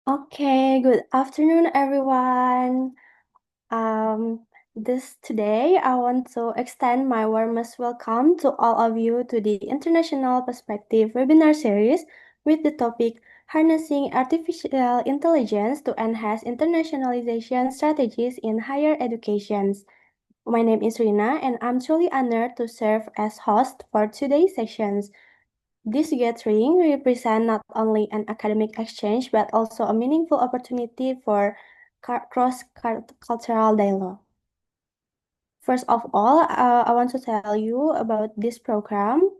Okay, good afternoon, everyone. Um, this today I want to extend my warmest welcome to all of you to the International Perspective webinar series with the topic Harnessing Artificial Intelligence to Enhance Internationalization Strategies in Higher Education. My name is Rina, and I'm truly honored to serve as host for today's sessions. This gathering represents not only an academic exchange but also a meaningful opportunity for cross-cultural dialogue. First of all, I want to tell you about this program.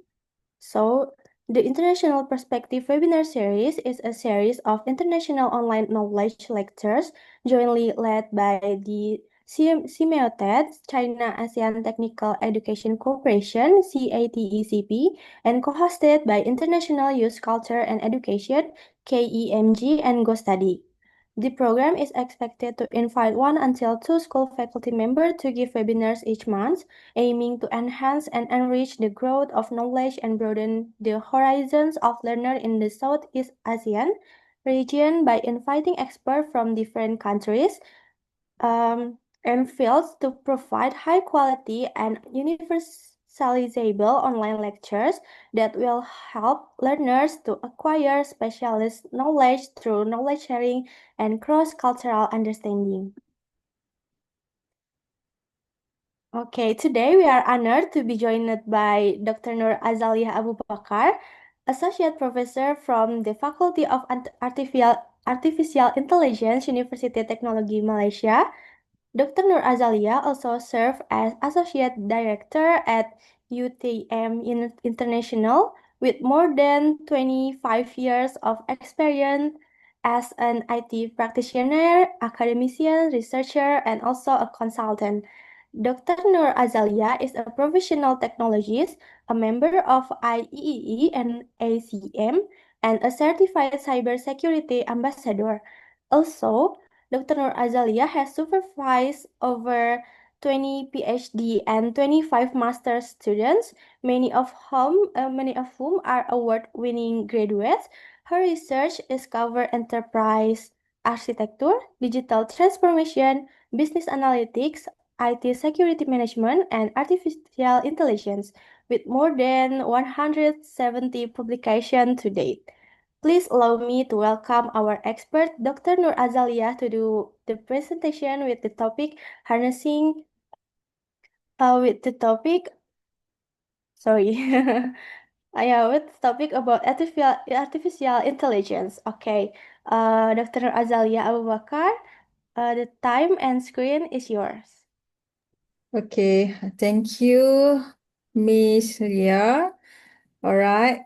So, the International Perspective webinar series is a series of international online knowledge lectures jointly led by the CMEOTED, China ASEAN Technical Education Corporation, CATECP, and co-hosted by International Youth Culture and Education, KEMG, and GoStudy. The program is expected to invite one until two school faculty members to give webinars each month, aiming to enhance and enrich the growth of knowledge and broaden the horizons of learners in the Southeast Asian region by inviting experts from different countries and fields to provide high quality and universalizable online lectures that will help learners to acquire specialist knowledge through knowledge sharing and cross-cultural understanding. Okay, today we are honored to be joined by Dr. Nur Azalia Abu Bakar, Associate Professor from the Faculty of Artificial Intelligence, University Technology Malaysia. Dr. Nur Azalia also served as Associate Director at UTM International with more than 25 years of experience as an IT practitioner, academician, researcher, and also a consultant. Dr. Nur Azalia is a professional technologist, a member of IEEE and ACM, and a certified cybersecurity ambassador. Also, Dr. Nur Azalia has supervised over 20 PhD and 25 master's students, many of whom are award-winning graduates. Her research is cover enterprise architecture, digital transformation, business analytics, IT security management, and artificial intelligence, with more than 170 publications to date. Please allow me to welcome our expert, Dr. Nur Azalia, to do the presentation with the topic harnessing, with the topic, sorry, yeah, with the topic about artificial intelligence. Okay, Dr. Nur Azalia Abu Bakar, the time and screen is yours. Okay, thank you, Miss Ria. All right.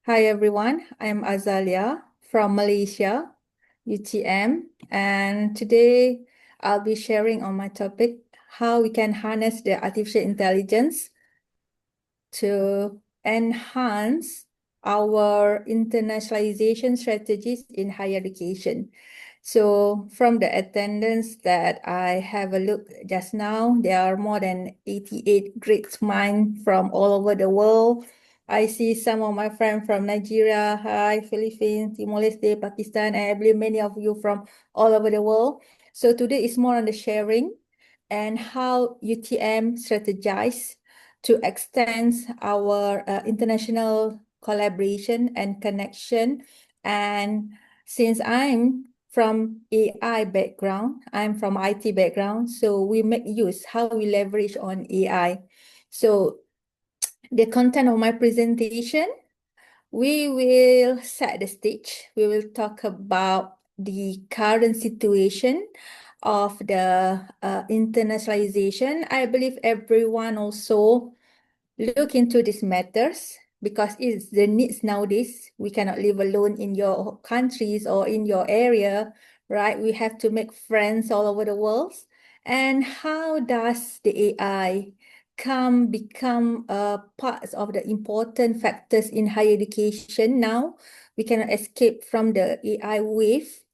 Hi, everyone. I'm Azalia from Malaysia, UTM, and today I'll be sharing on my topic how we can harness the artificial intelligence to enhance our internationalization strategies in higher education. So from the attendance that I have a look just now, there are more than 88 great minds from all over the world. I see some of my friends from Nigeria, hi, Philippines, Timor-Leste, Pakistan, and I believe many of you from all over the world. So today is more on the sharing and how UTM strategize to extend our international collaboration and connection. And since I'm from AI background, I'm from IT background, so we make use how we leverage on AI. So the content of my presentation, we will set the stage. We will talk about the current situation of the internationalization. I believe everyone also look into these matters because it's the needs nowadays. We cannot live alone in your countries or in your area, right? We have to make friends all over the world. And how does the AI become part of the important factors in higher education now? We cannot escape from the AI wave,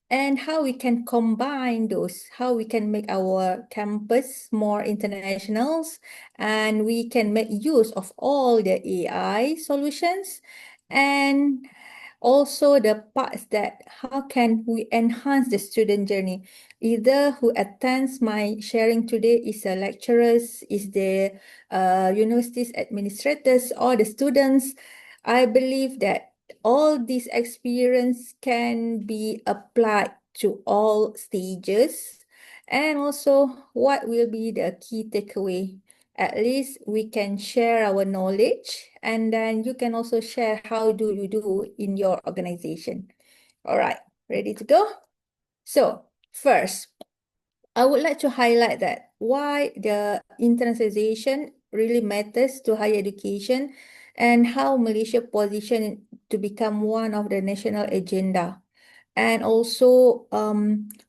and how we can combine those, how we can make our campus more international, and we can make use of all the AI solutions, and Also the parts that how can we enhance the student journey. Either who attends my sharing today is a lecturers, is the universities administrators or the students. I believe that all these experience can be applied to all stages. And also, what will be the key takeaway? At least we can share our knowledge, and then you can also share how do you do in your organization. All right, ready to go? So first, I would like to highlight that why the internationalization really matters to higher education and how Malaysia position to become one of the national agenda. And also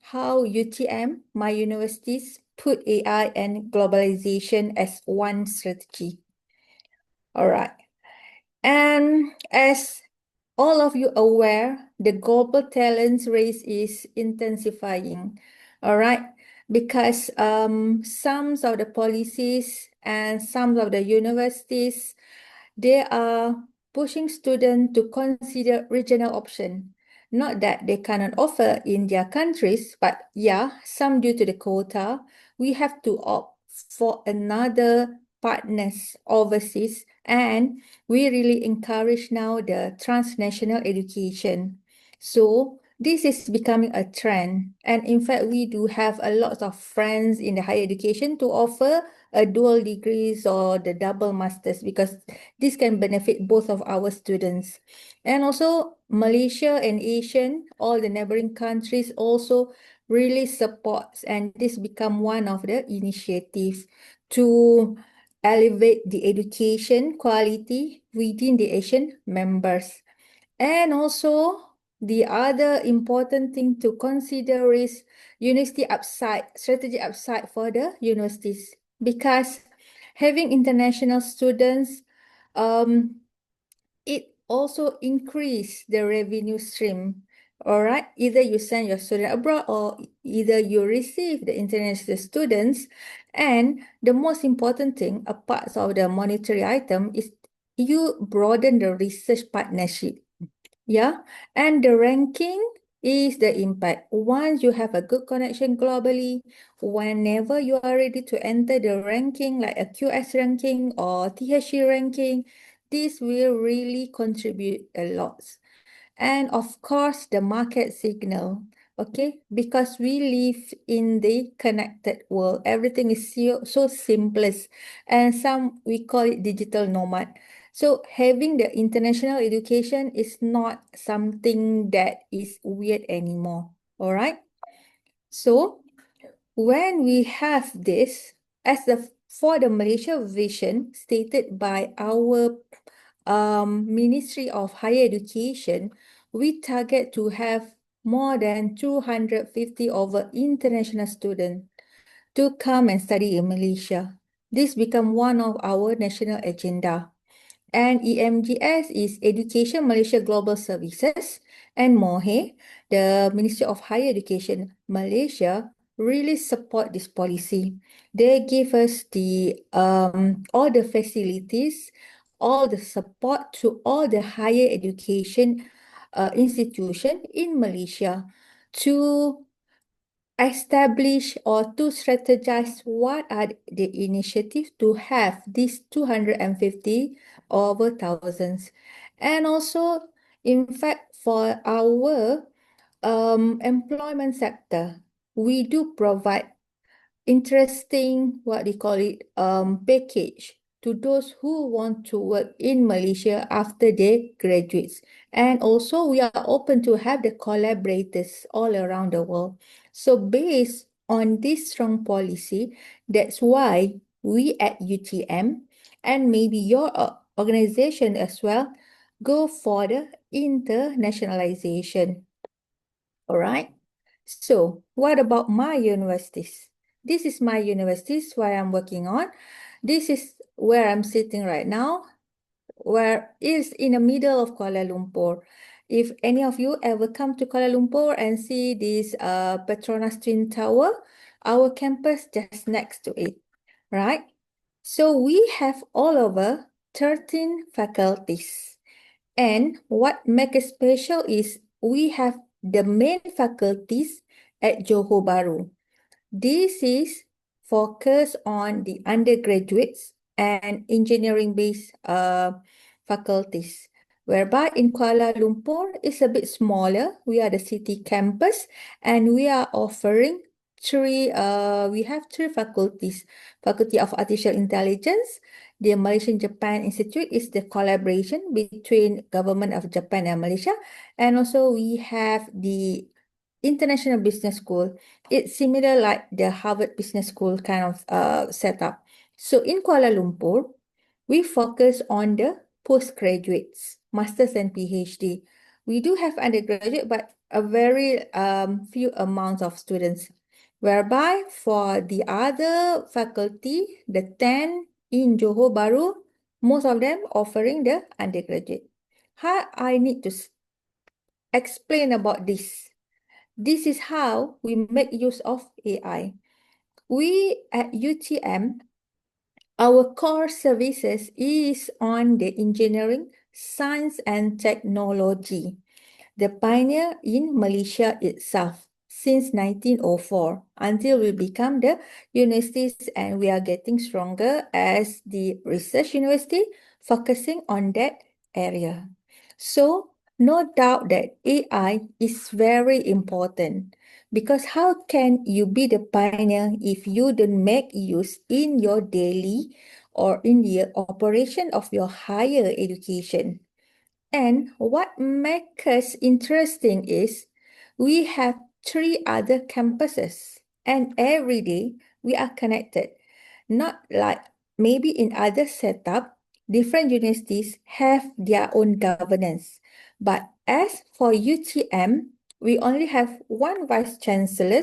how UTM, my universities, put AI and globalization as one strategy. All right. And as all of you aware, the global talents race is intensifying. All right. Because some of the policies and some of the universities, they are pushing students to consider regional option. Not that they cannot offer in their countries, but yeah, some due to the quota, we have to opt for another partners overseas, and we really encourage now the transnational education. So this is becoming a trend. And in fact, we do have a lot of friends in the higher education to offer a dual degrees or the double masters, because this can benefit both of our students. And also Malaysia and Asian, all the neighboring countries also really supports, and this become one of the initiatives to elevate the education quality within the Asian members. And also, the other important thing to consider is university upside, strategy upside for the universities. Because having international students, um, it also increase the revenue stream. All right, either you send your student abroad or either you receive the international students. And the most important thing, apart of the monetary item, is you broaden the research partnership. Yeah, and the ranking is the impact. Once you have a good connection globally, whenever you are ready to enter the ranking, like a QS ranking or THC ranking, this will really contribute a lot. And of course, the market signal, okay? Because we live in the connected world. Everything is so seamless. And some, we call it digital nomad. So having the international education is not something that is weird anymore. All right? So when we have this, as the for the Malaysia vision stated by our Ministry of Higher Education, we target to have more than 250 over international students to come and study in Malaysia. This become one of our national agenda. And EMGS is Education Malaysia Global Services, and MOHE, the Ministry of Higher Education Malaysia, really support this policy. They give us the all the facilities, all the support to all the higher education institution in Malaysia to establish or to strategize what are the initiatives to have these 250 over thousands. And also, in fact, for our employment sector, we do provide interesting, what they call it, package to those who want to work in Malaysia after they graduates. And also we are open to have the collaborators all around the world. So based on this strong policy, that's why we at UTM and maybe your organization as well go for the internationalization. All right. So, what about my universities? This is my universities where I'm working on. This is where I'm sitting right now, where is in the middle of Kuala Lumpur. If any of you ever come to Kuala Lumpur and see this Petronas Twin Tower, our campus just next to it, right? So we have all over 13 faculties. And what makes it special is we have the main faculties at Johor Bahru. This is focused on the undergraduates and engineering-based faculties, whereby in Kuala Lumpur is a bit smaller. We are the city campus, and we are offering we have three faculties. Faculty of Artificial Intelligence, the Malaysian Japan Institute is the collaboration between government of Japan and Malaysia, and also we have the International Business School. It's similar like the Harvard Business School kind of setup. So in Kuala Lumpur, we focus on the postgraduates, masters and PhD. We do have undergraduate, but a very few amounts of students. Whereby for the other faculty, the 10 in Johor Bahru, most of them offering the undergraduate. How I need to explain about this? This is how we make use of AI. We at UTM, our core services is on the engineering, science and technology, the pioneer in Malaysia itself since 1904 until we become the universities, and we are getting stronger as the research university focusing on that area. So no doubt that AI is very important, because how can you be the pioneer if you don't make use in your daily or in the operation of your higher education? And what makes us interesting is we have three other campuses, and every day we are connected. Not like maybe in other setup, different universities have their own governance. But as for UTM, we only have one vice chancellor,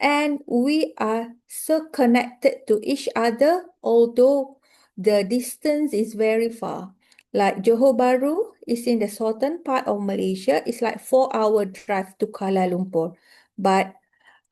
and we are so connected to each other, although the distance is very far. Like Johor Bahru is in the southern part of Malaysia. It's like 4 hour drive to Kuala Lumpur. But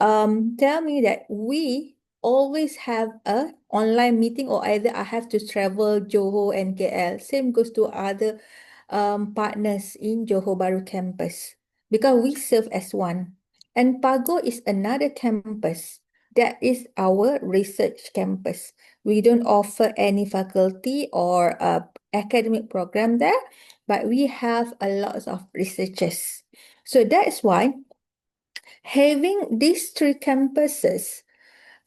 tell me that we always have a online meeting, or either I have to travel Johor and KL. Same goes to other partners in Johor Bahru campus, because we serve as one. And Pago is another campus. That is our research campus. We don't offer any faculty or academic program there, but we have a lot of researchers. So that's why having these three campuses,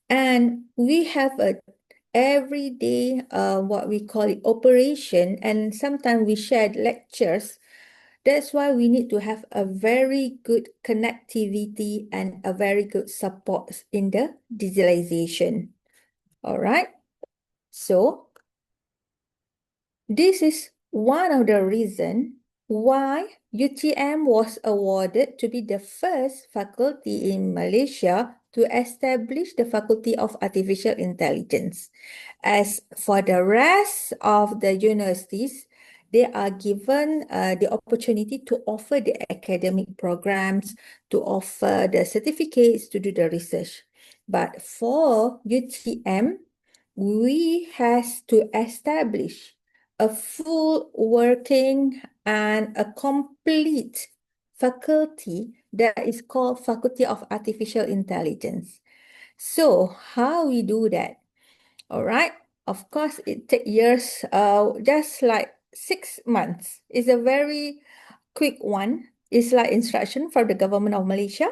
and we have a everyday what we call it operation, and sometimes we share lectures. That's why we need to have a very good connectivity and a very good support in the digitalization. All right, so this is one of the reasons why UTM was awarded to be the first faculty in Malaysia to establish the Faculty of Artificial Intelligence. As for the rest of the universities, they are given the opportunity to offer the academic programs, to offer the certificates, to do the research. But for UTM, we has to establish a full working and a complete faculty that is called Faculty of Artificial Intelligence. So how we do that? All right. Of course, it takes years, just like 6 months. It's a very quick one. It's like instruction from the government of Malaysia.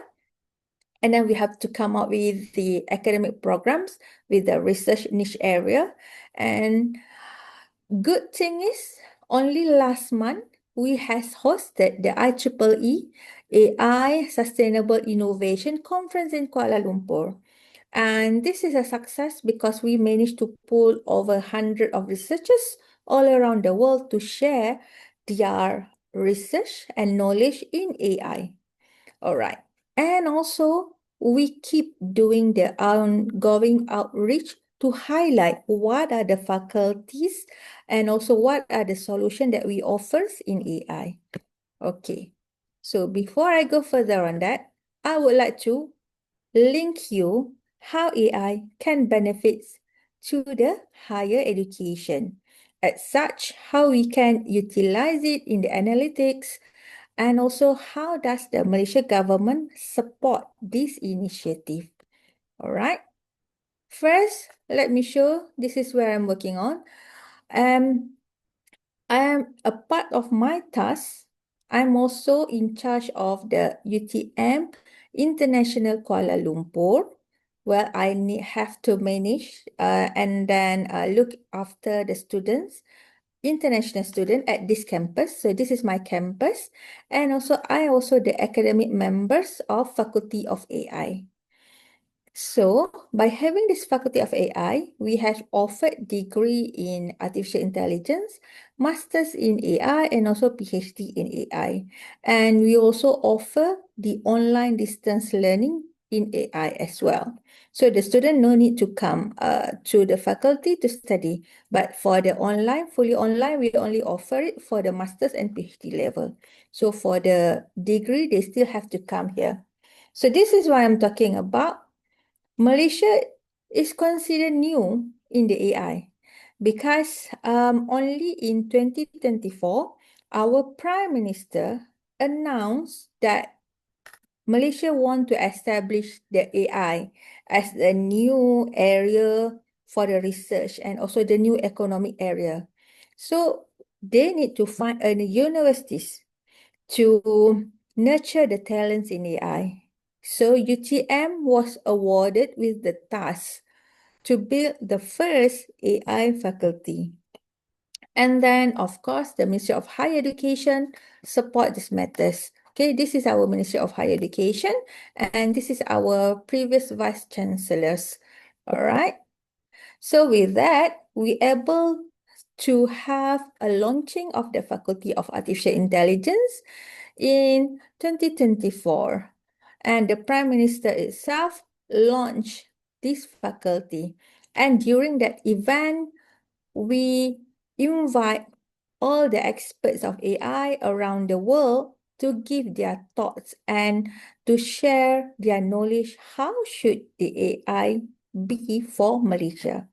And then we have to come up with the academic programs with the research niche area. And good thing is, only last month, we has hosted the IEEE AI Sustainable Innovation Conference in Kuala Lumpur. And this is a success because we managed to pull over 100 of researchers all around the world to share their research and knowledge in AI. All right. And also, we keep doing the ongoing outreach to highlight what are the faculties and also what are the solutions that we offer in AI. Okay. So before I go further on that, I would like to link you how AI can benefit to the higher education. as such, how we can utilize it in the analytics, and also how does the Malaysia government support this initiative. All right. First, let me show, this is where I'm working on. I am a part of my task. I'm also in charge of the UTM International Kuala Lumpur, where have to manage and then look after the students, international student at this campus. So this is my campus, and also I also the academic members of Faculty of AI. So, by having this Faculty of AI, we have offered degree in artificial intelligence, masters in AI, and also PhD in AI. And we also offer the online distance learning in AI as well. So the student no need to come to the faculty to study, but for the online, fully online, we only offer it for the masters and PhD level. So for the degree, they still have to come here. So this is what I'm talking about. Malaysia is considered new in the AI because only in 2024, our Prime Minister announced that Malaysia want to establish the AI as a new area for the research and also the new economic area. So they need to find universities to nurture the talents in AI. So UTM was awarded with the task to build the first AI faculty. And then, of course, the Ministry of Higher Education support these matters. Okay, this is our Ministry of Higher Education, and this is our previous Vice Chancellors. All right. So with that, we able to have a launching of the Faculty of Artificial Intelligence in 2024. And the Prime Minister itself launched this faculty. And during that event, we invite all the experts of AI around the world to give their thoughts and to share their knowledge. How should the AI be for Malaysia?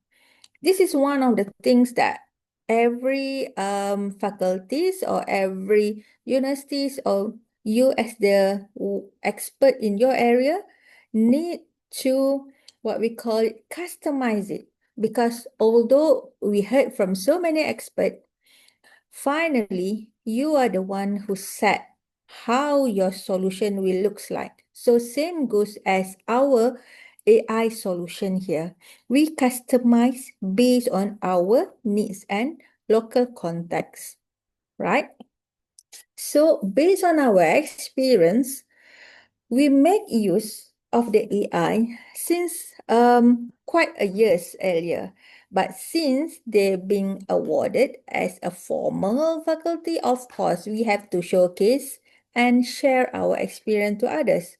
This is one of the things that every faculties or every universities or you as the expert in your area need to what we call it customize it, because although we heard from so many experts, finally you are the one who set how your solution will looks like. So same goes as our AI solution here. We customize based on our needs and local context, right? So based on our experience, we make use of the AI since quite a years earlier. But since they're being awarded as a formal faculty, of course, we have to showcase and share our experience to others.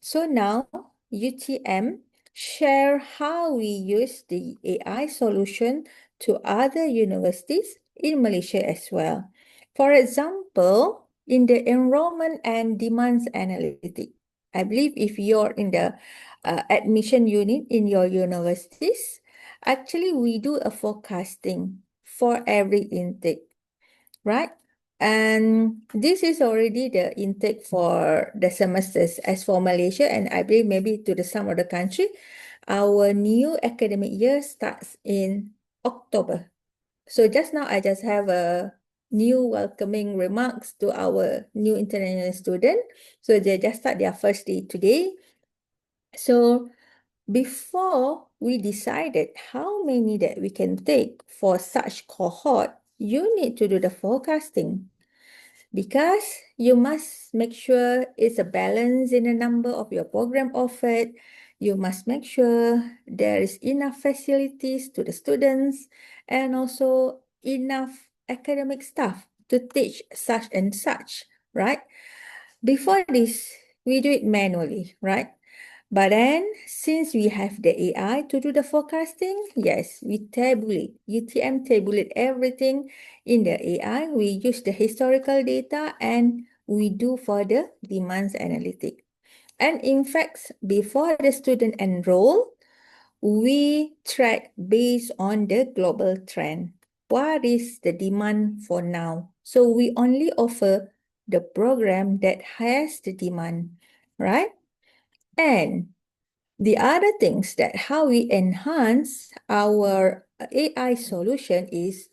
So now UTM share how we use the AI solution to other universities in Malaysia as well. For example, in the enrollment and demands analytic, I believe if you're in the admission unit in your universities, actually we do a forecasting for every intake, right? And this is already the intake for the semesters as for Malaysia, and I believe maybe to the some other country. Our new academic year starts in October. So just now I just have a new welcoming remarks to our new international student. So they just start their first day today. So before we decided how many that we can take for such cohort, you need to do the forecasting, because you must make sure it's a balance in the number of your program offered. You must make sure there is enough facilities to the students and also enough academic staff to teach such and such, right? Before this, we do it manually, right? But then, since we have the AI to do the forecasting, yes, we tabulate, UTM tabulate everything in the AI. We use the historical data and we do for the demands analytic. And in fact, before the student enroll, we track based on the global trend. what is the demand for now. So we only offer the program that has the demand, right? And the other things that how we enhance our AI solution is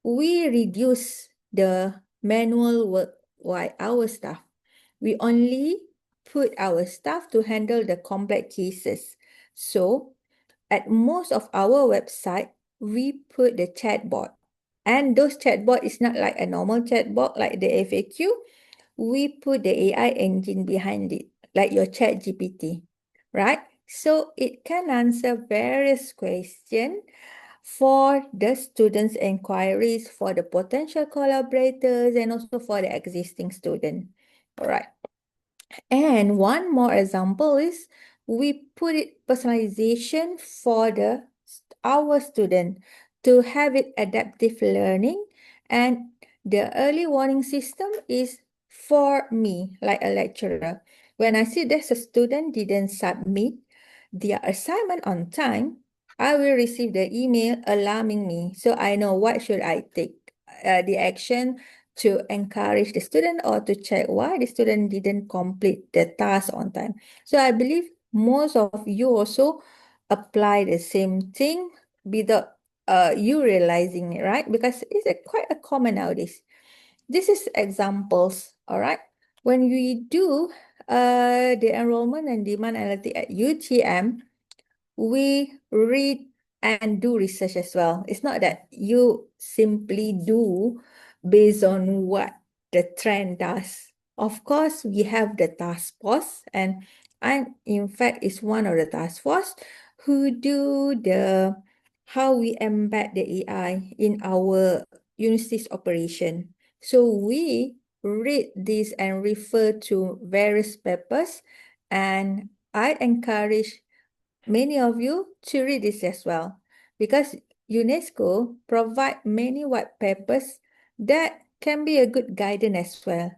we reduce the manual work by our staff. We only put our staff to handle the complex cases. So at most of our website, we put the chatbot. And those chatbot is not like a normal chatbot like the FAQ. We put the AI engine behind it, like your chat GPT, right? So it can answer various questions for the students' inquiries, for the potential collaborators, and also for the existing student. All right. And one more example is we put it personalization for our student to have it adaptive learning, and the early warning system is for me like a lecturer. When I see there's a student didn't submit their assignment on time, I will receive the email alarming me so I know what should I take the action to encourage the student or to check why the student didn't complete the task on time. So I believe most of you also apply the same thing without you realizing it, right? Because it's quite a common nowadays. This is examples, all right? When we do the enrollment and demand analytic at UTM, we read and do research as well. It's not that you simply do based on what the trend does. Of course, we have the task force, and I'm in fact is one of the task force who do the how we embed the AI in our university's operation. So we read this and refer to various papers, and I encourage many of you to read this as well, because UNESCO provide many white papers that can be a good guidance as well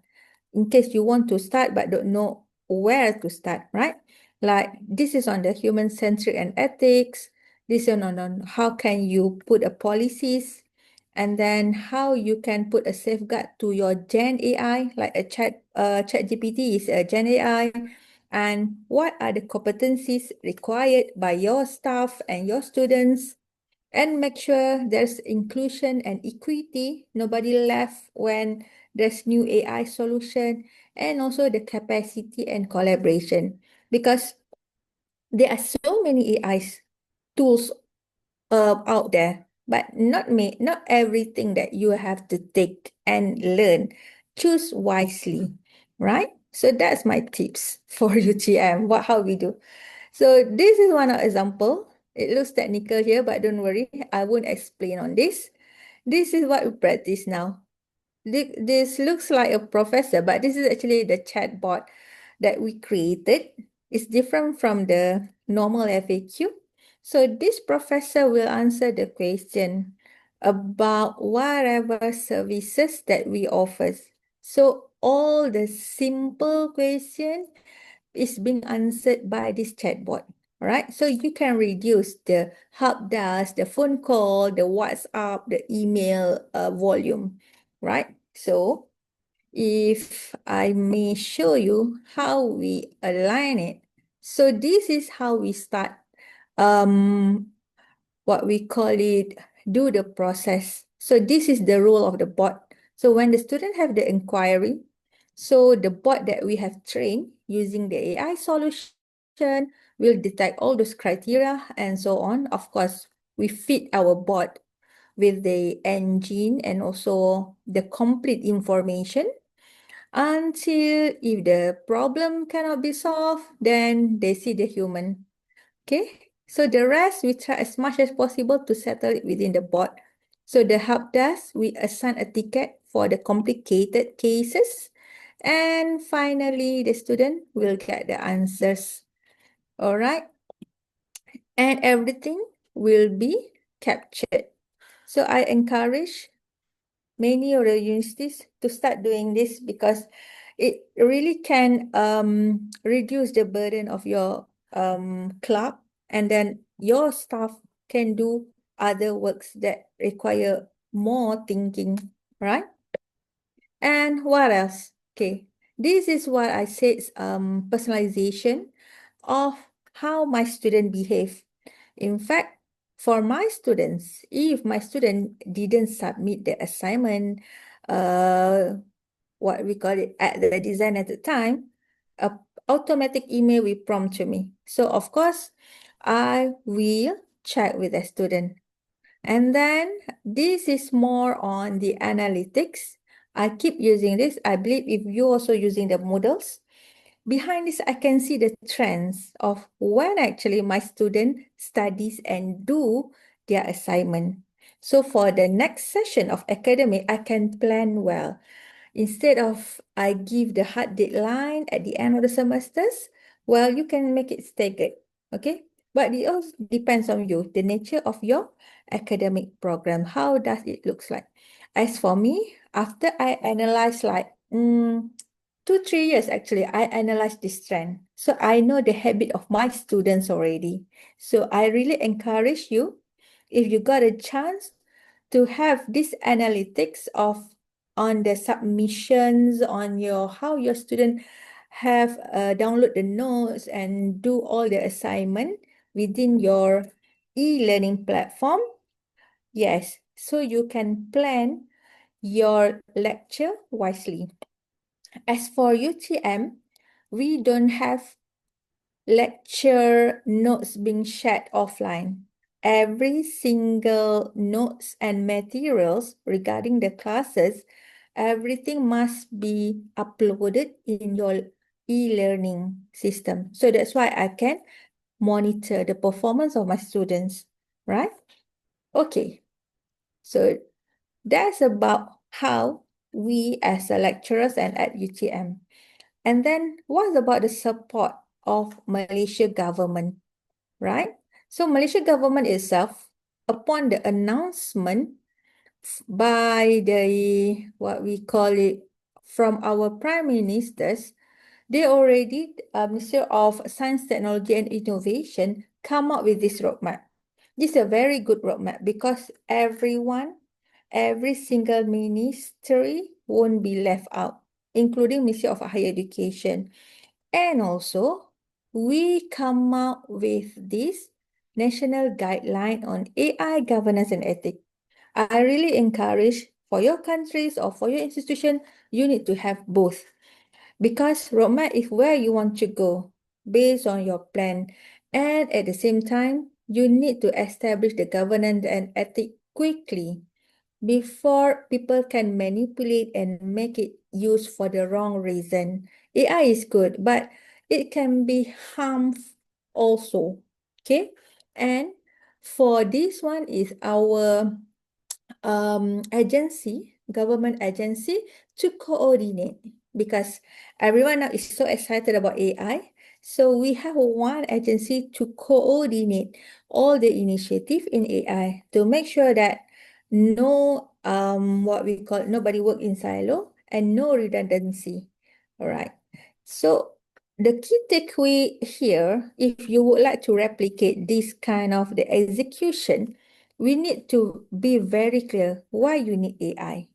in case you want to start but don't know where to start, right? Like this is on the human centric and ethics. This is on how can you put a policies, and then how you can put a safeguard to your Gen AI, like a chat GPT is a Gen AI, and what are the competencies required by your staff and your students, and make sure there's inclusion and equity, nobody left when there's new AI solution, and also the capacity and collaboration, because there are so many AI tools out there, but not everything that you have to take and learn. Choose wisely, right? So that's my tips for UTM, how we do. So this is one example. It looks technical here, but don't worry, I won't explain on this. This is what we practice now. This looks like a professor, but this is actually the chatbot that we created. It's different from the normal FAQ. So this professor will answer the question about whatever services that we offer. So all the simple question is being answered by this chatbot. All right, so you can reduce the help desk, the phone call, the WhatsApp, the email volume, right? So if I may show you how we align it. So this is how we start what we call it, do the process. So this is the role of the bot. So when the student have the inquiry, so the bot that we have trained using the AI solution will detect all those criteria and so on. Of course, we feed our bot with the engine and also the complete information until if the problem cannot be solved, then they see the human. Okay, so the rest we try as much as possible to settle it within the bot. So the help desk, we assign a ticket for the complicated cases. And finally, the student will get the answers. All right. And everything will be captured. So I encourage many of the universities to start doing this because it really can reduce the burden of your club, and then your staff can do other works that require more thinking, right? And what else? Okay, this is what I said, personalization of how my student behave. In fact, for my students, if my student didn't submit the assignment, uh, what we call it at the design at the time, a automatic email will prompt to me. So of course, I will check with the student. And then this is more on the analytics. I keep using this. I believe if you're also using the models, behind this, I can see the trends of when actually my student studies and do their assignment. So for the next session of academic, I can plan well. Instead of I give the hard deadline at the end of the semesters, well, you can make it staggered, okay? But it also depends on you, the nature of your academic program. How does it looks like? As for me, after I analyze like 2, 3 years actually, I analyze this trend. So I know the habit of my students already. So I really encourage you, if you got a chance to have this analytics of on the submissions, on your how your student have download the notes and do all the assignment within your e-learning platform. Yes, so you can plan your lecture wisely. As for UTM, we don't have lecture notes being shared offline. Every single notes and materials regarding the classes, everything must be uploaded in your e-learning system. So that's why I can monitor the performance of my students, right? Okay, so that's about how we as a lecturers and at UTM. And then what about the support of Malaysia government, right? So Malaysia government itself, upon the announcement by the, what we call it, from our prime ministers, they already, Minister of Science, Technology and Innovation, come up with this roadmap. This is a very good roadmap because everyone, every single ministry won't be left out, including Ministry of Higher Education. And also, we come out with this national guideline on AI governance and ethics. I really encourage for your countries or for your institution, you need to have both. Because roadmap is where you want to go based on your plan. And at the same time, you need to establish the governance and ethic quickly before people can manipulate and make it used for the wrong reason. AI is good, but it can be harmful also. Okay. And for this one is our agency, government agency to coordinate because everyone now is so excited about AI. So we have one agency to coordinate all the initiative in AI to make sure that no what we call nobody work in silo and no redundancy. All right. So the key takeaway here, if you would like to replicate this kind of the execution, we need to be very clear why you need AI.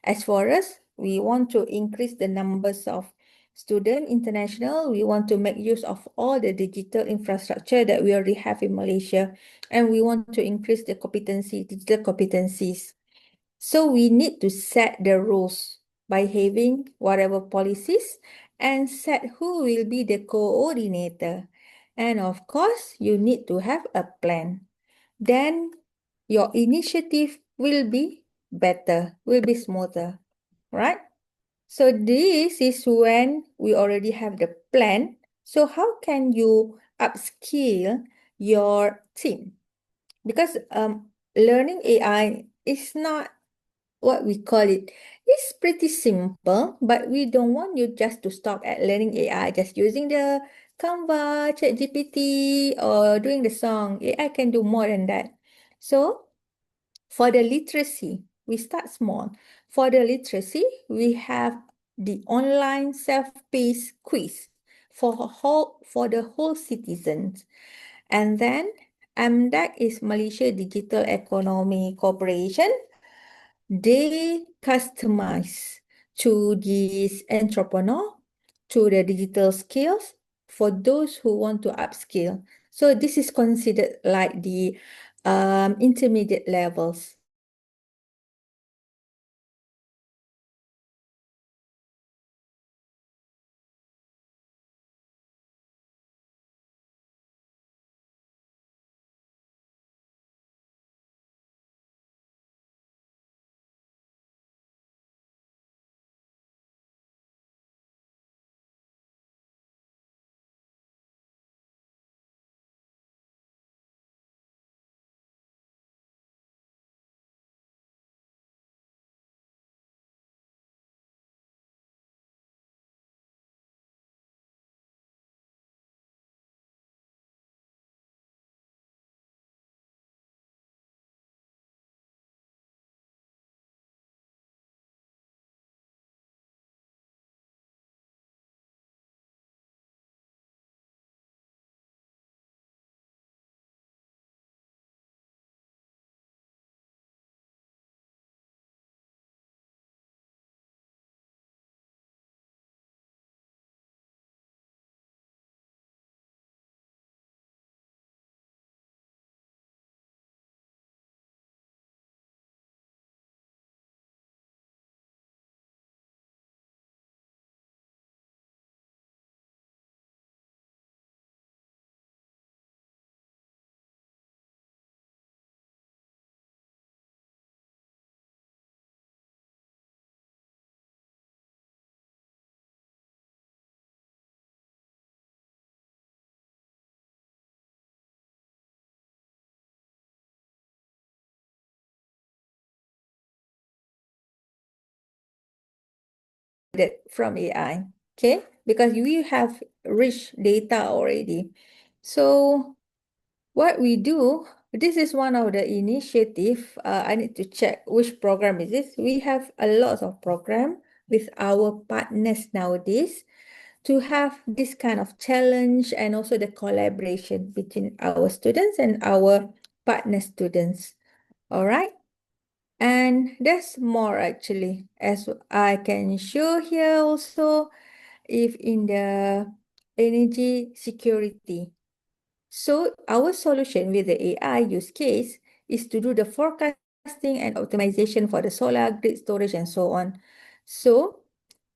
As for us, we want to increase the numbers of student international. We want to make use of all the digital infrastructure that we already have in Malaysia, and we want to increase the competency, digital competencies. So we need to set the rules by having whatever policies and set who will be the coordinator. And of course, you need to have a plan. Then your initiative will be better, will be smoother, right? So this is when we already have the plan. So how can you upskill your team? Because learning AI is not what we call it. It's pretty simple, but we don't want you just to stop at learning AI, just using the Canva, ChatGPT, or doing the song. AI can do more than that. So for the literacy, we start small. For the literacy, we have the online self-paced quiz for the whole citizens. And then MDEC is Malaysia Digital Economy Corporation. They customize to these entrepreneur to the digital skills for those who want to upskill. So this is considered like the intermediate levels. From AI, okay? Because we have rich data already. So what we do, this is one of the initiative. I need to check which program is this. We have a lot of program with our partners nowadays to have this kind of challenge and also the collaboration between our students and our partner students. All right. And there's more actually, as I can show here also, if in the energy security. So our solution with the AI use case is to do the forecasting and optimization for the solar grid storage and so on. So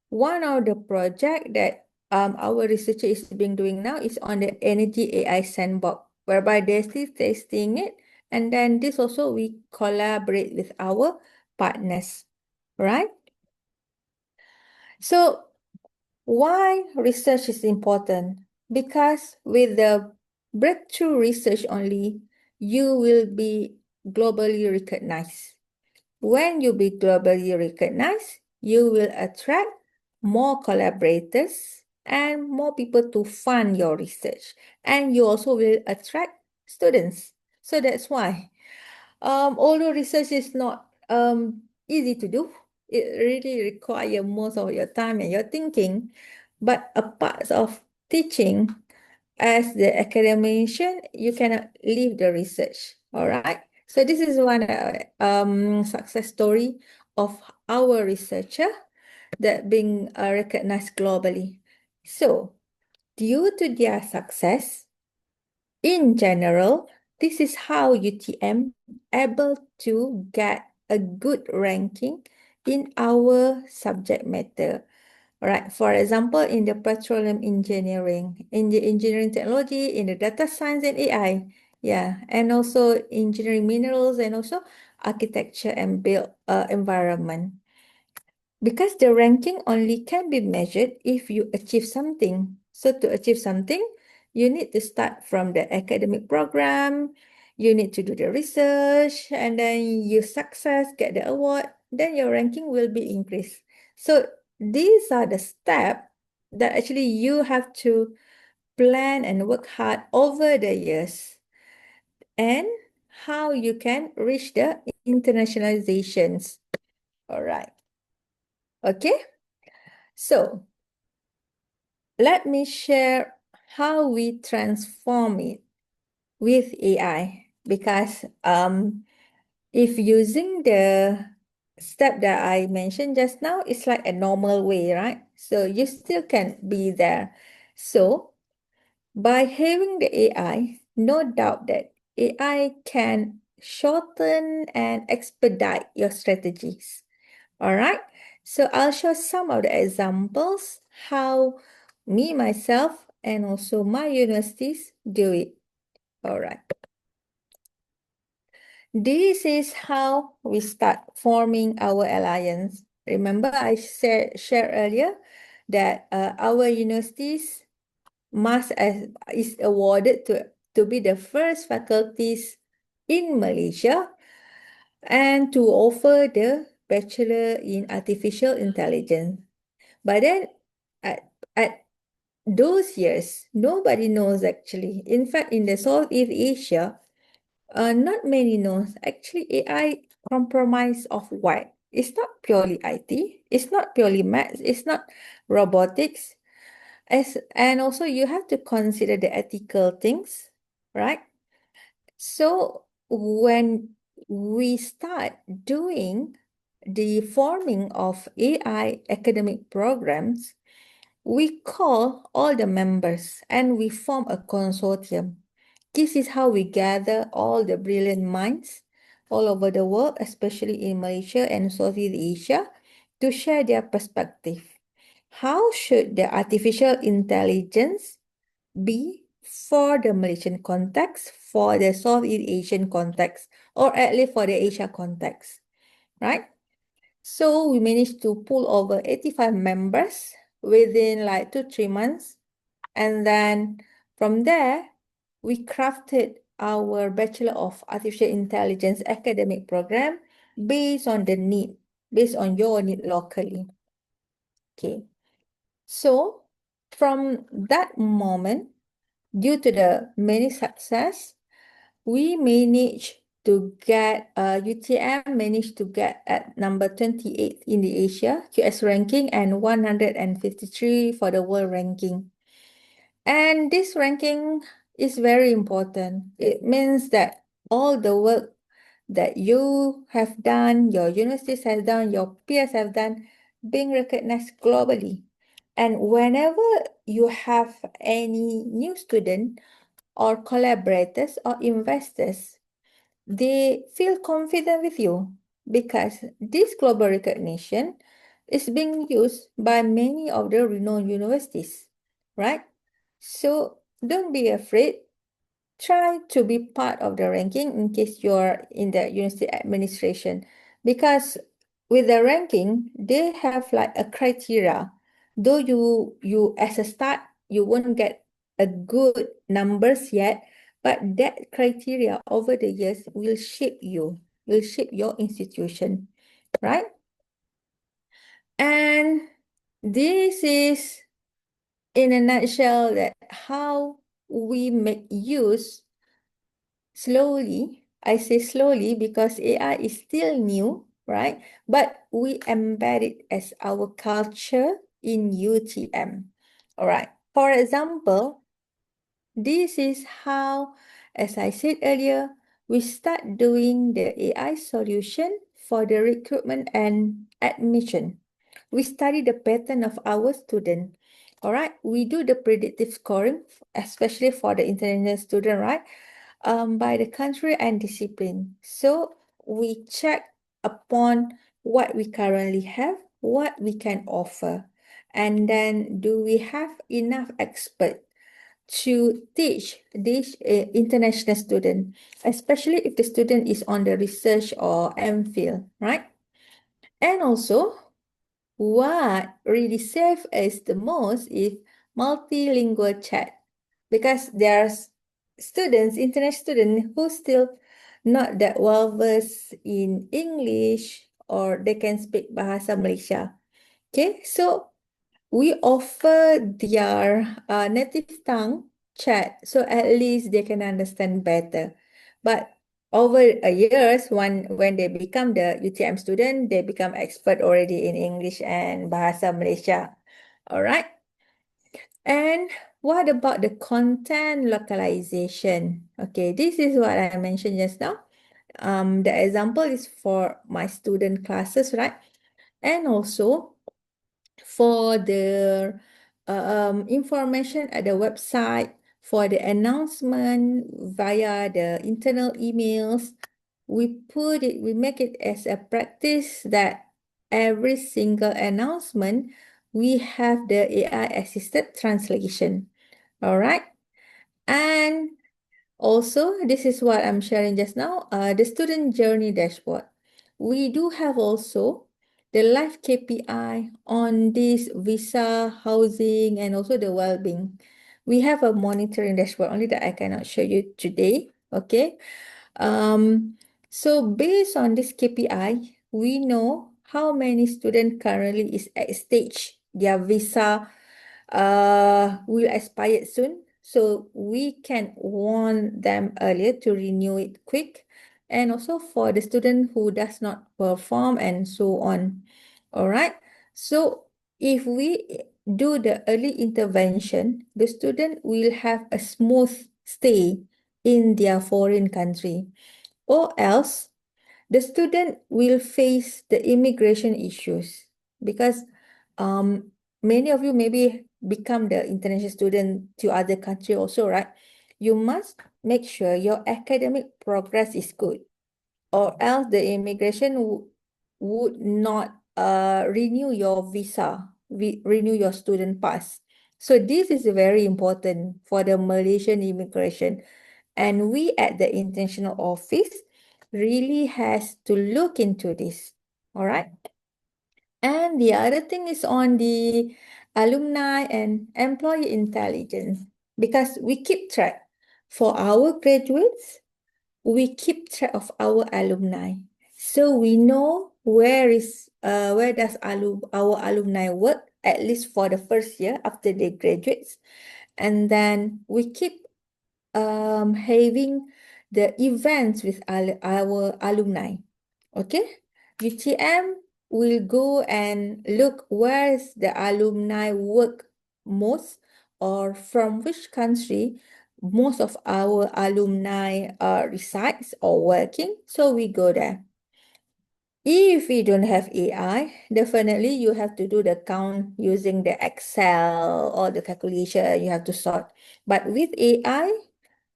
one of the project that our researcher is being doing now is on the energy AI sandbox, whereby they're still testing it. And then this also we collaborate with our partners, right? So why research is important? Because with the breakthrough research only, you will be globally recognized. When you be globally recognized, you will attract more collaborators and more people to fund your research. And you also will attract students. So that's why. Although research is not easy to do, it really requires most of your time and your thinking. But a part of teaching, as the academician, you cannot leave the research. All right. So this is one success story of our researcher that being recognized globally. So due to their success, in general, this is how UTM able to get a good ranking in our subject matter. Right. For example, in the petroleum engineering, in the engineering technology, in the data science and AI, yeah, and also engineering minerals and also architecture and built environment. Because the ranking only can be measured if you achieve something. So to achieve something, you need to start from the academic program, you need to do the research, and then you success, get the award, then your ranking will be increased. So these are the steps that actually you have to plan and work hard over the years and how you can reach the internationalizations. All right. Okay. So let me share how we transform it. with AI because if using the step that I mentioned just now, it's like a normal way, right? So you still can be there. So by having the AI, no doubt that AI can shorten and expedite your strategies. All right. So I'll show some of the examples how me, myself, and also my universities do it. All right. This is how we start forming our alliance. Remember, I shared earlier that our universities is awarded to be the first faculties in Malaysia and to offer the Bachelor in Artificial Intelligence. But then at those years, nobody knows actually. In fact, in the Southeast Asia, not many knows. Actually, AI compromise of what? It's not purely IT. It's not purely maths. It's not robotics. And also you have to consider the ethical things, right? So when we start doing the forming of AI academic programs, we call all the members and we form a consortium. This is how we gather all the brilliant minds all over the world, especially in Malaysia and Southeast Asia, to share their perspective. How should the artificial intelligence be for the Malaysian context, for the Southeast Asian context, or at least for the Asia context, right? So we managed to pull over 85 members within like 2-3 months. And then from there, we crafted our Bachelor of Artificial Intelligence academic program based on the need, based on your need locally. Okay. So from that moment, due to the many success, we managed to get, UTM managed to get at number 28 in the Asia QS ranking and 153 for the world ranking. And this ranking is very important. It means that all the work that you have done, your universities have done, your peers have done, being recognized globally. And whenever you have any new student or collaborators or investors, they feel confident with you because this global recognition is being used by many of the renowned universities, right? So don't be afraid. Try to be part of the ranking in case you're in the university administration because with the ranking, they have like a criteria. Though you as a start, you won't get a good numbers yet, but that criteria over the years will shape you, will shape your institution, right? And this is in a nutshell that how we make use slowly. I say slowly because AI is still new, right? But we embed it as our culture in UTM. All right. For example, this is how, as I said earlier, we start doing the AI solution for the recruitment and admission. We study the pattern of our student. All right. We do the predictive scoring, especially for the international student, right? By the country and discipline. So we check upon what we currently have, what we can offer, and then do we have enough expert to teach this international student, especially if the student is on the research or MPhil, right? And also, what really saves us the most is multilingual chat because there's students, international students who still not that well versed in English or they can speak Bahasa Malaysia. Okay, so we offer their native tongue chat so at least they can understand better. But over a years, when they become the UTM student, they become expert already in English and Bahasa Malaysia. All right. And what about the content localization? Okay, this is what I mentioned just now. The example is for my student classes, right? And also for the information at the website, for the announcement via the internal emails, we make it as a practice that every single announcement, we have the AI assisted translation. All right. And also, this is what I'm sharing just now, the student journey dashboard. We do have also the live KPI on this visa, housing, and also the well-being. We have a monitoring dashboard, only that I cannot show you today, okay? Um, so based on this KPI, we know how many students currently is at stage, their visa will expire soon. So we can warn them earlier to renew it quick. And also for the student who does not perform and so on. All right. So if we do the early intervention, the student will have a smooth stay in their foreign country. Or else the student will face the immigration issues because um, many of you maybe become the international student to other country also, right? You must make sure your academic progress is good, or else the immigration would not renew your visa, renew your student pass. So this is very important for the Malaysian immigration. And we at the International Office really has to look into this. All right. And the other thing is on the alumni and employee intelligence, because we keep track for our graduates, we keep track of our alumni. So we know where does our alumni work, at least for the first year after they graduates. And then we keep having the events with our alumni. Okay, UTM will go and look where's the alumni work most, or from which country most of our alumni resides or working. So we go there. If we don't have AI, definitely you have to do the count using the Excel or the calculation you have to sort. But with AI,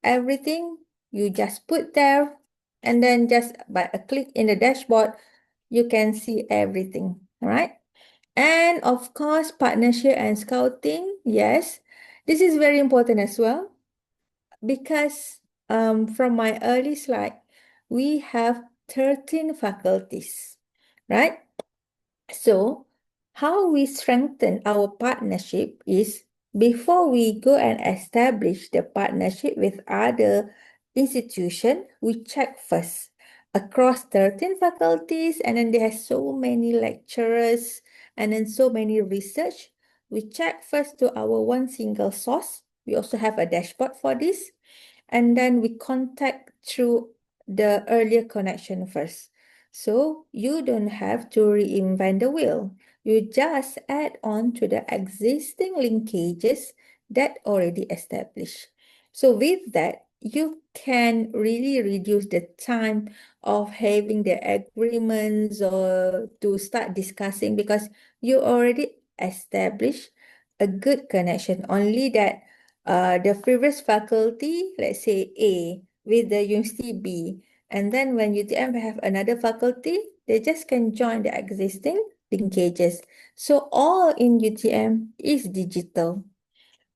everything you just put there, and then just by a click in the dashboard, you can see everything, right? And of course, partnership and scouting. Yes, this is very important as well because from my early slide, we have 13 faculties, right? So, how we strengthen our partnership is before we go and establish the partnership with other institution, we check first across 13 faculties, and then there are so many lecturers and then so many research. We check first to our one single source. We also have a dashboard for this. And then we contact through the earlier connection first. So you don't have to reinvent the wheel. You just add on to the existing linkages that already established. So with that, you can really reduce the time of having the agreements or to start discussing because you already established a good connection. Only that the previous faculty, let's say A, with the university B, and then when UTM have another faculty, they just can join the existing linkages. So all in UTM is digital.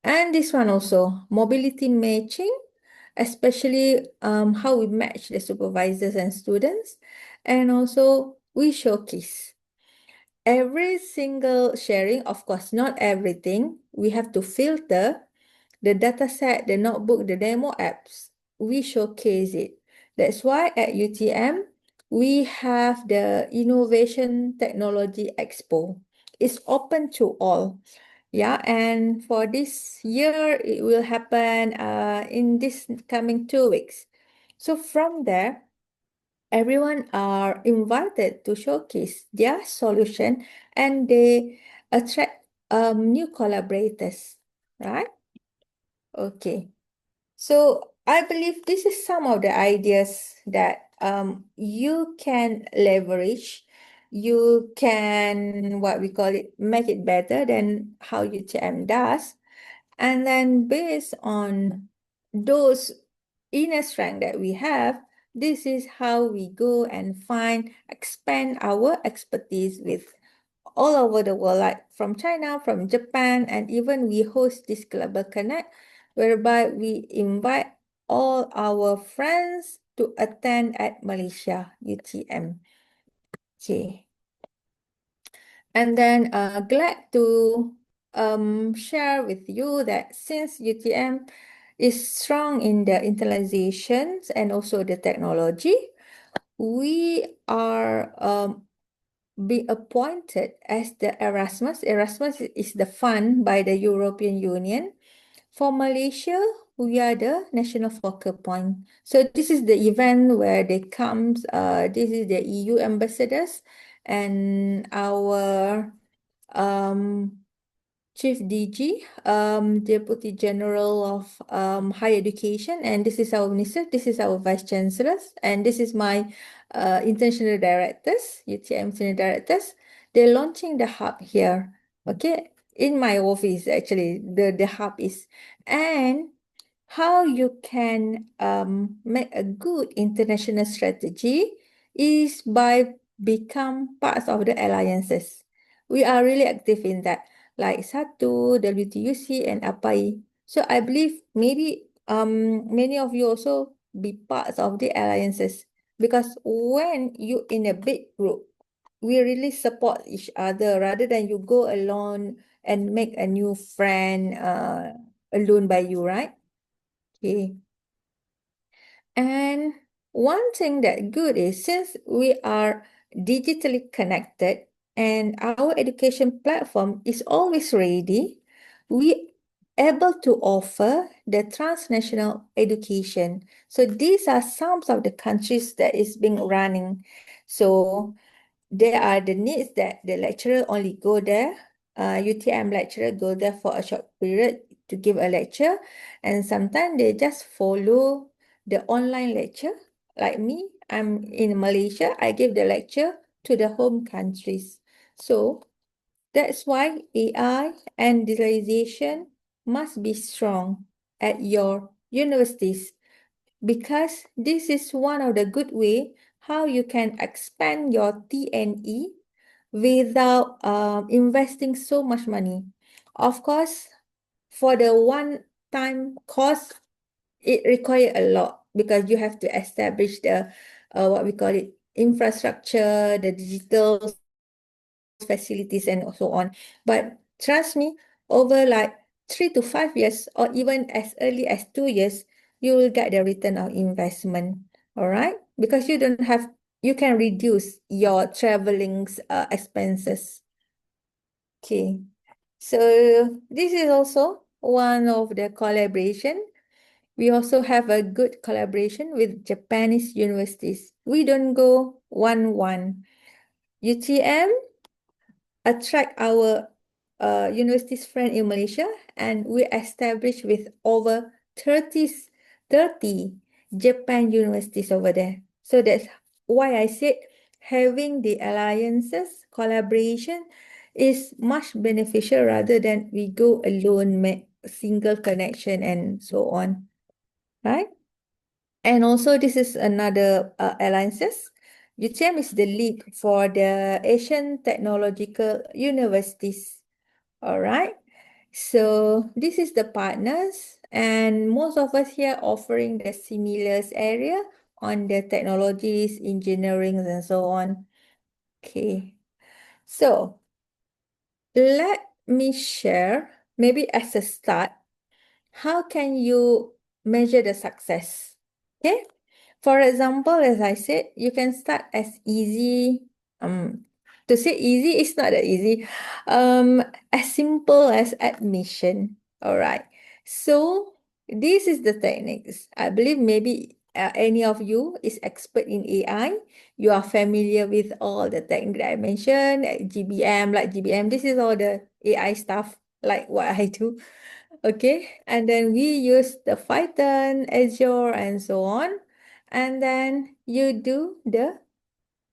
And this one also, mobility matching, especially how we match the supervisors and students. And also we showcase every single sharing, of course, not everything. We have to filter the data set, the notebook, the demo apps, we showcase it. That's why at UTM, we have the Innovation Technology Expo. It's open to all. Yeah, and for this year, it will happen in this coming 2 weeks. So from there, everyone are invited to showcase their solution and they attract new collaborators, right? Okay. So I believe this is some of the ideas that you can leverage. You can, what we call it, make it better than how UTM does. And then based on those inner strength that we have, this is how we go and expand our expertise with all over the world, like from China, from Japan, and even we host this Global Connect, whereby we invite all our friends to attend at Malaysia UTM. Okay. And then glad to share with you that since UTM is strong in the internalizations and also the technology, we are be appointed as the Erasmus. Erasmus is the fund by the European Union. For Malaysia, we are the national focal point. So this is the event where they comes, this is the EU ambassadors and our um, Chief DG, Deputy General of Higher Education, and this is our minister, this is our Vice Chancellors, and this is my international directors, UTM international directors. They're launching the hub here, okay, in my office actually, the hub is, and how you can make a good international strategy is by become part of the alliances. We are really active in that like SATU, WTUC, and APAI. So I believe maybe many of you also be parts of the alliances because when you in a big group, we really support each other rather than you go alone and make a new friend alone by you, right? Okay. And one thing that good is since we are digitally connected and our education platform is always ready, we able to offer the transnational education. So these are some of the countries that is being running. So there are the needs that the lecturer only go there. UTM lecturer go there for a short period to give a lecture, and sometimes they just follow the online lecture. Like me, I'm in Malaysia. I give the lecture to the home countries. So that's why AI and digitalization must be strong at your universities because this is one of the good way how you can expand your TNE without investing so much money. Of course, for the one-time cost, it require a lot because you have to establish the what we call it infrastructure, the digital facilities and so on. But trust me, over like 3 to 5 years or even as early as 2 years, you will get the return of investment. All right? Because you can reduce your traveling's expenses. Okay. So this is also one of the collaboration. We also have a good collaboration with Japanese universities. We don't go one-one. UTM attract our universities friend in Malaysia and we established with over 30 Japan universities over there. So that's why I said having the alliances, collaboration is much beneficial rather than we go alone, make a single connection and so on, right? And also this is another alliances. UTM is the lead for the Asian Technological Universities. All right. So this is the partners and most of us here offering the similars area on the technologies, engineering and so on. Okay. So let me share maybe as a start, how can you measure the success? Okay. For example, as I said, you can start as easy, to say easy is not that easy, as simple as admission. All right. So this is the techniques. I believe maybe any of you is expert in AI. You are familiar with all the techniques that I mentioned, like GBM. This is all the AI stuff, like what I do. Okay, and then we use the Python, Azure, and so on. And then you do the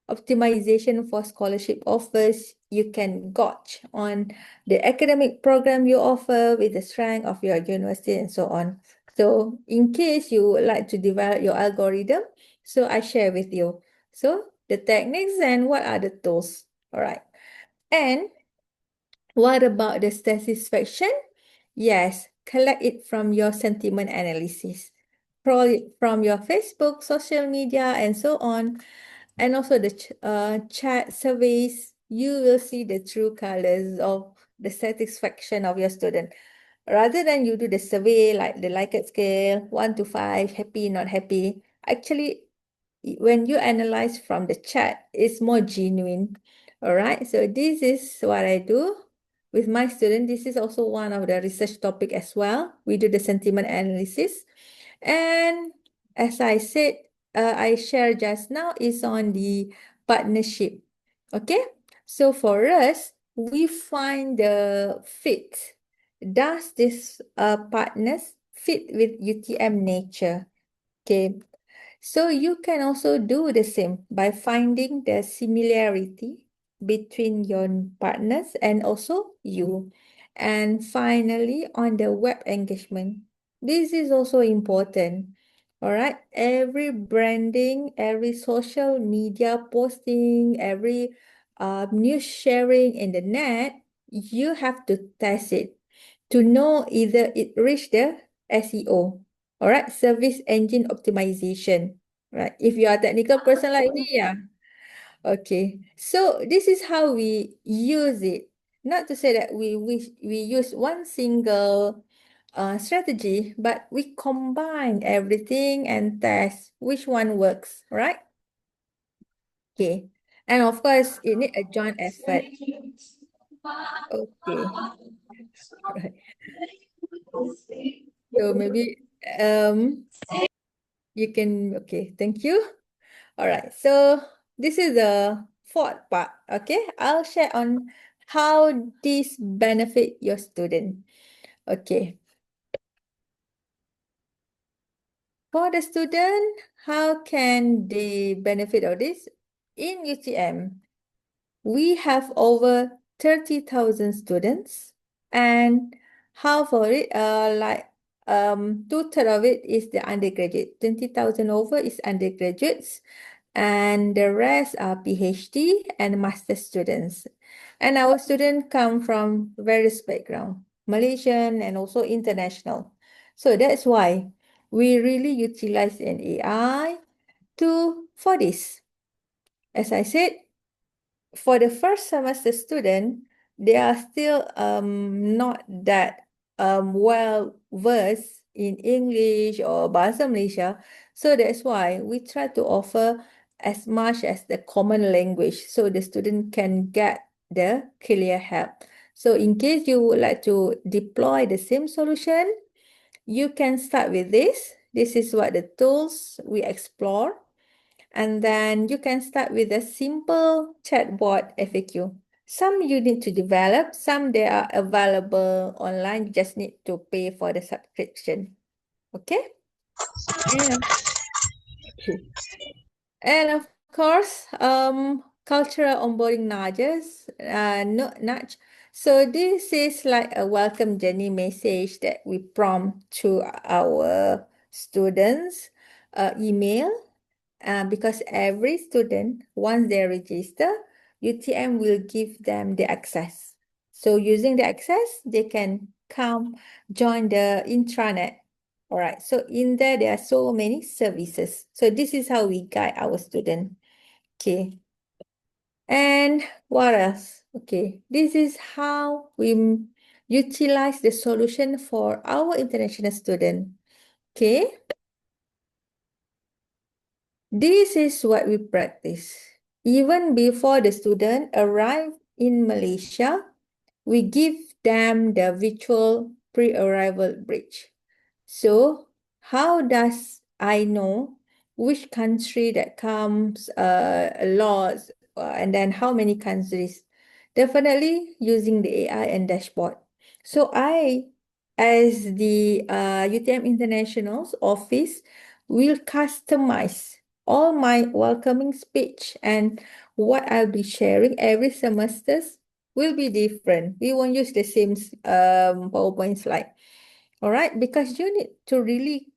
optimization for scholarship offers. You can gauge on the academic program you offer with the strength of your university and so on. So in case you would like to develop your algorithm, so I share with you. So the techniques and what are the tools. All right. And what about the satisfaction? Yes, collect it from your sentiment analysis. Scroll it from your Facebook, social media, and so on. And also the chat surveys, you will see the true colors of the satisfaction of your student. Rather than you do the survey like the Likert scale, 1 to 5, happy, not happy. Actually, when you analyze from the chat, it's more genuine. All right, so this is what I do with my student. This is also one of the research topic as well. We do the sentiment analysis. And as I said, I shared just now is on the partnership. Okay, so for us, we find the fit. Does this partners fit with UTM nature? Okay, so you can also do the same by finding the similarity between your partners and also you. And finally, on the web engagement, this is also important. All right, every branding, every social media posting, every news sharing in the net, you have to test it to know either it reached the SEO. All right, service engine optimization. Right. If you are a technical person like me, yeah. Okay. So this is how we use it. Not to say that we use one single strategy, but we combine everything and test which one works, right? Okay. And of course, it need a joint effort. Okay. Right. So maybe you can, okay, thank you. All right, so this is the fourth part. Okay, I'll share on how this benefit your student. Okay, for the student, how can they benefit of this? In UTM, we have over 30,000 students, and half of it, two-thirds of it is the undergraduate. 20,000 over is undergraduates, and the rest are PhD and master students. And our students come from various background, Malaysian and also international. So that's why we really utilize an AI for this. As I said, for the first semester student, they are still not that well versed in English or Bahasa Malaysia. So that's why we try to offer as much as the common language so the student can get the clear help. So in case you would like to deploy the same solution, you can start with this. This is what the tools we explore. And then you can start with a simple chatbot FAQ. Some you need to develop, some they are available online. You just need to pay for the subscription. Okay? And, okay. And of course, cultural onboarding nudge. So this is like a welcome journey message that we prompt to our students email. Because every student, once they register, UTM will give them the access. So using the access, they can come join the intranet. All right. So in there, there are so many services. So this is how we guide our student. Okay. And what else? Okay. This is how we utilize the solution for our international student. Okay. This is what we practice. Even before the student arrive in Malaysia, we give them the virtual pre-arrival bridge. So how does I know which country that comes a lot and then how many countries? Definitely using the AI and dashboard. So I as the UTM International's office will customize all my welcoming speech, and what I'll be sharing every semester will be different. We won't use the same PowerPoint slide. All right, because you need to really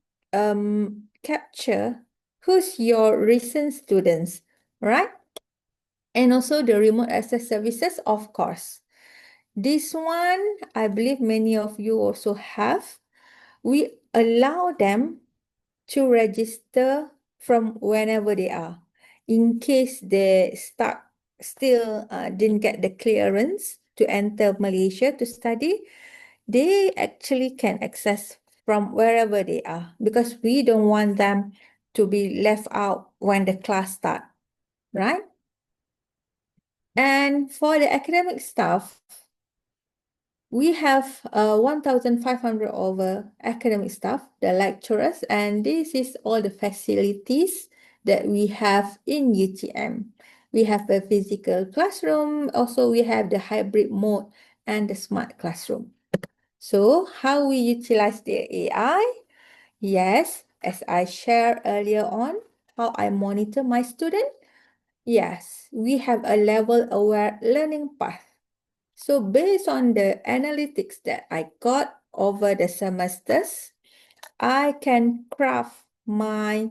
capture who's your recent students, right? And also the remote access services, of course. This one, I believe many of you also have. We allow them to register from whenever they are. In case they still didn't get the clearance to enter Malaysia to study, they actually can access from wherever they are, because we don't want them to be left out when the class start, right? And for the academic staff, we have 1,500 over academic staff, the lecturers, and this is all the facilities that we have in UTM. We have a physical classroom, also we have the hybrid mode and the smart classroom. So how we utilize the AI? Yes, as I shared earlier on, how I monitor my student. Yes, we have a level-aware learning path. So based on the analytics that I got over the semesters, I can craft my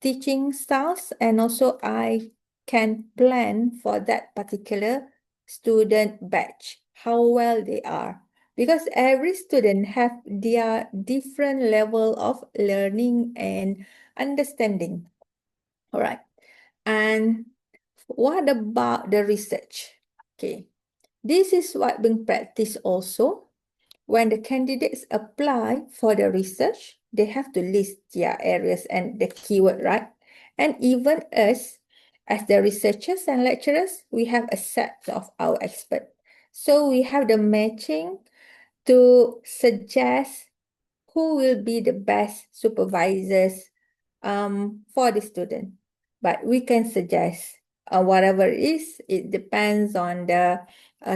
teaching styles, and also I can plan for that particular student batch, how well they are. Because every student have their different level of learning and understanding. All right. And what about the research? Okay. This is what being practiced also. When the candidates apply for the research, they have to list their areas and the keyword, right? And even us, as the researchers and lecturers, we have a set of our expert. So we have the matching to suggest who will be the best supervisors for the student. But we can suggest whatever it is, it depends on the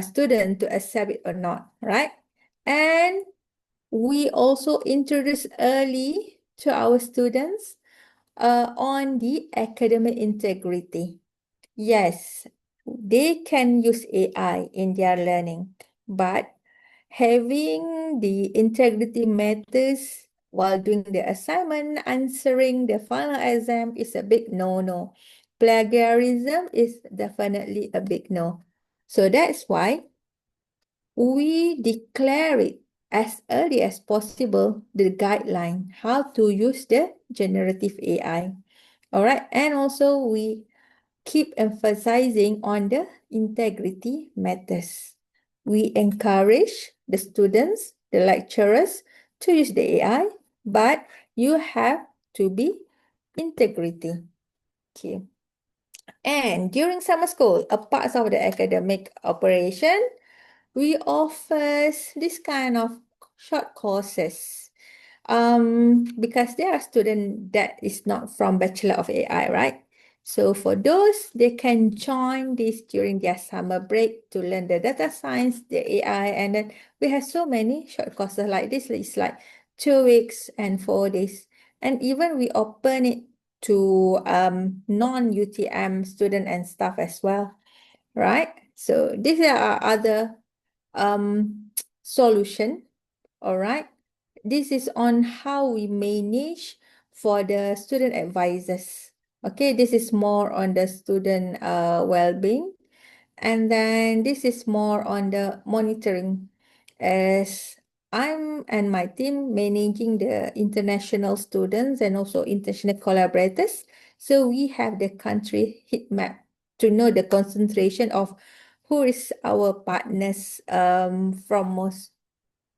student to accept it or not, right? And we also introduce early to our students on the academic integrity. Yes, they can use AI in their learning, but having the integrity matters while doing the assignment, answering the final exam is a big no-no. Plagiarism is definitely a big no. So that's why we declare it as early as possible, the guideline, how to use the generative AI. All right, and also we keep emphasizing on the integrity matters. We encourage the students, the lecturers to use the AI, but you have to be integrity. Okay. And during summer school, apart of the academic operation, we offer this kind of short courses. Because there are students that is not from Bachelor of AI, right? So for those, they can join this during their summer break to learn the data science, the AI, and then we have so many short courses like this. It's like 2 weeks and 4 days. And even we open it to non-UTM student and staff as well, right? So these are our other solution. All right. This is on how we manage for the student advisors. Okay, this is more on the student well-being. And then this is more on the monitoring, as I'm and my team managing the international students and also international collaborators. So we have the country heat map to know the concentration of who is our partners from most.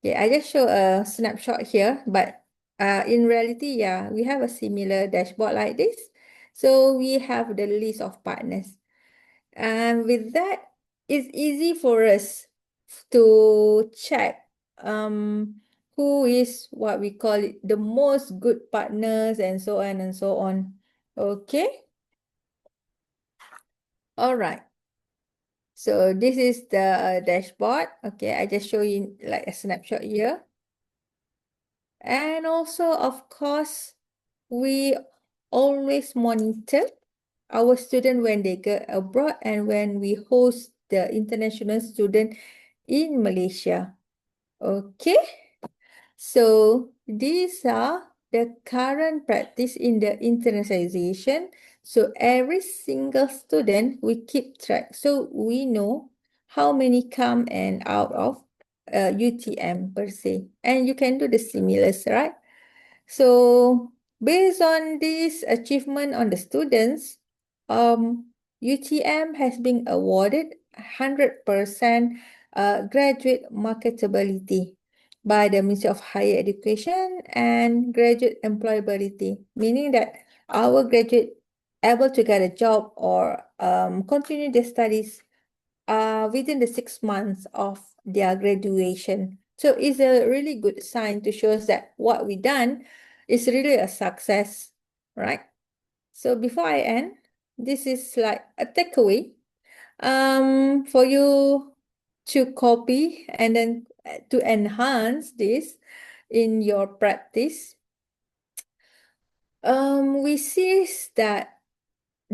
Okay, I just show a snapshot here, but in reality, yeah, we have a similar dashboard like this. So we have the list of partners. And with that, it's easy for us to check who is what we call it, the most good partners and so on and so on. Okay. All right. So this is the dashboard. Okay, I just show you like a snapshot here. And also, of course, we always monitor our student when they go abroad and when we host the international student in Malaysia. Okay, so these are the current practice in the internationalization. So every single student we keep track, so we know how many come and out of UTM per se, and you can do the stimulus, right? So based on this achievement on the students, UTM has been awarded 100% graduate marketability by the Ministry of Higher Education and graduate employability, meaning that our graduate able to get a job or continue their studies within the 6 months of their graduation. So it's a really good sign to show us that what we done is really a success, right? So before I end, this is like a takeaway for you to copy and then to enhance this in your practice. We see that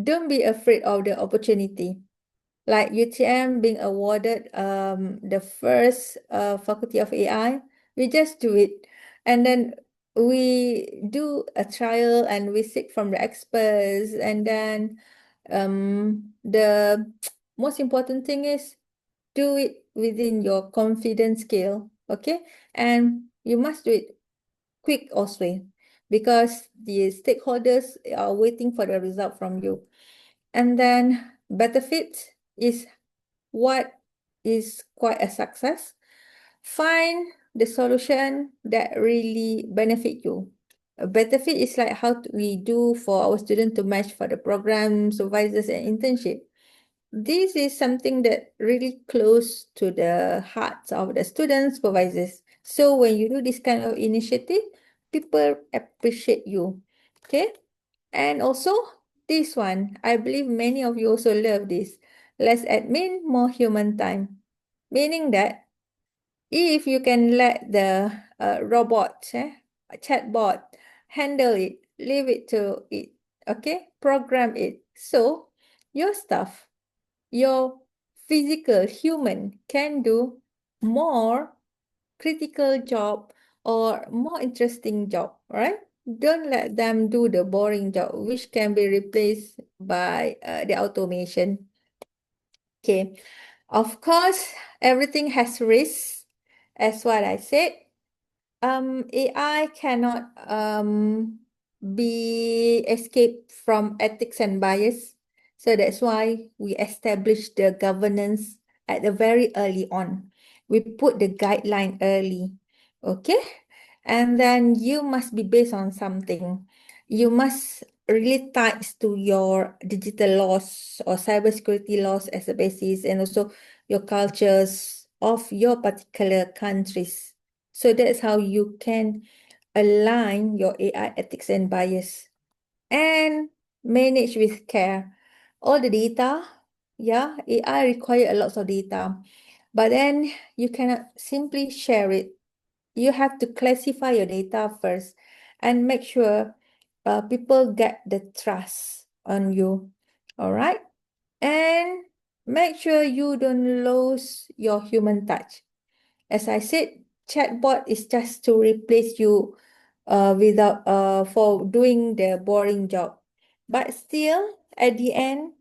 don't be afraid of the opportunity. Like UTM being awarded the first Faculty of AI, we just do it. And then we do a trial and we seek from the experts. And then the most important thing is do it within your confidence scale, okay? And you must do it quick also because the stakeholders are waiting for the result from you. And then benefit is what is quite a success. Find the solution that really benefit you. A benefit is like how we do for our students to match for the program, supervisors, and internship. This is something that really close to the hearts of the students, supervisors. So when you do this kind of initiative, people appreciate you. Okay. And also this one, I believe many of you also love this. Less admin, more human time. Meaning that if you can let the robot, chatbot, handle it, leave it to it, okay? Program it. So your stuff, your physical human can do more critical job or more interesting job, right? Don't let them do the boring job, which can be replaced by the automation. Okay, of course, everything has risks, as what I said. AI cannot be escaped from ethics and bias. So that's why we established the governance at the very early on. We put the guideline early, okay? And then you must be based on something. You must really ties to your digital laws or cybersecurity laws as a basis, and also your cultures of your particular countries. So that's how you can align your AI ethics and bias and manage with care. All the data, yeah, AI require a lot of data, but then you cannot simply share it. You have to classify your data first and make sure people get the trust on you. All right. And make sure you don't lose your human touch. As I said, chatbot is just to replace you without for doing the boring job. But still, at the end,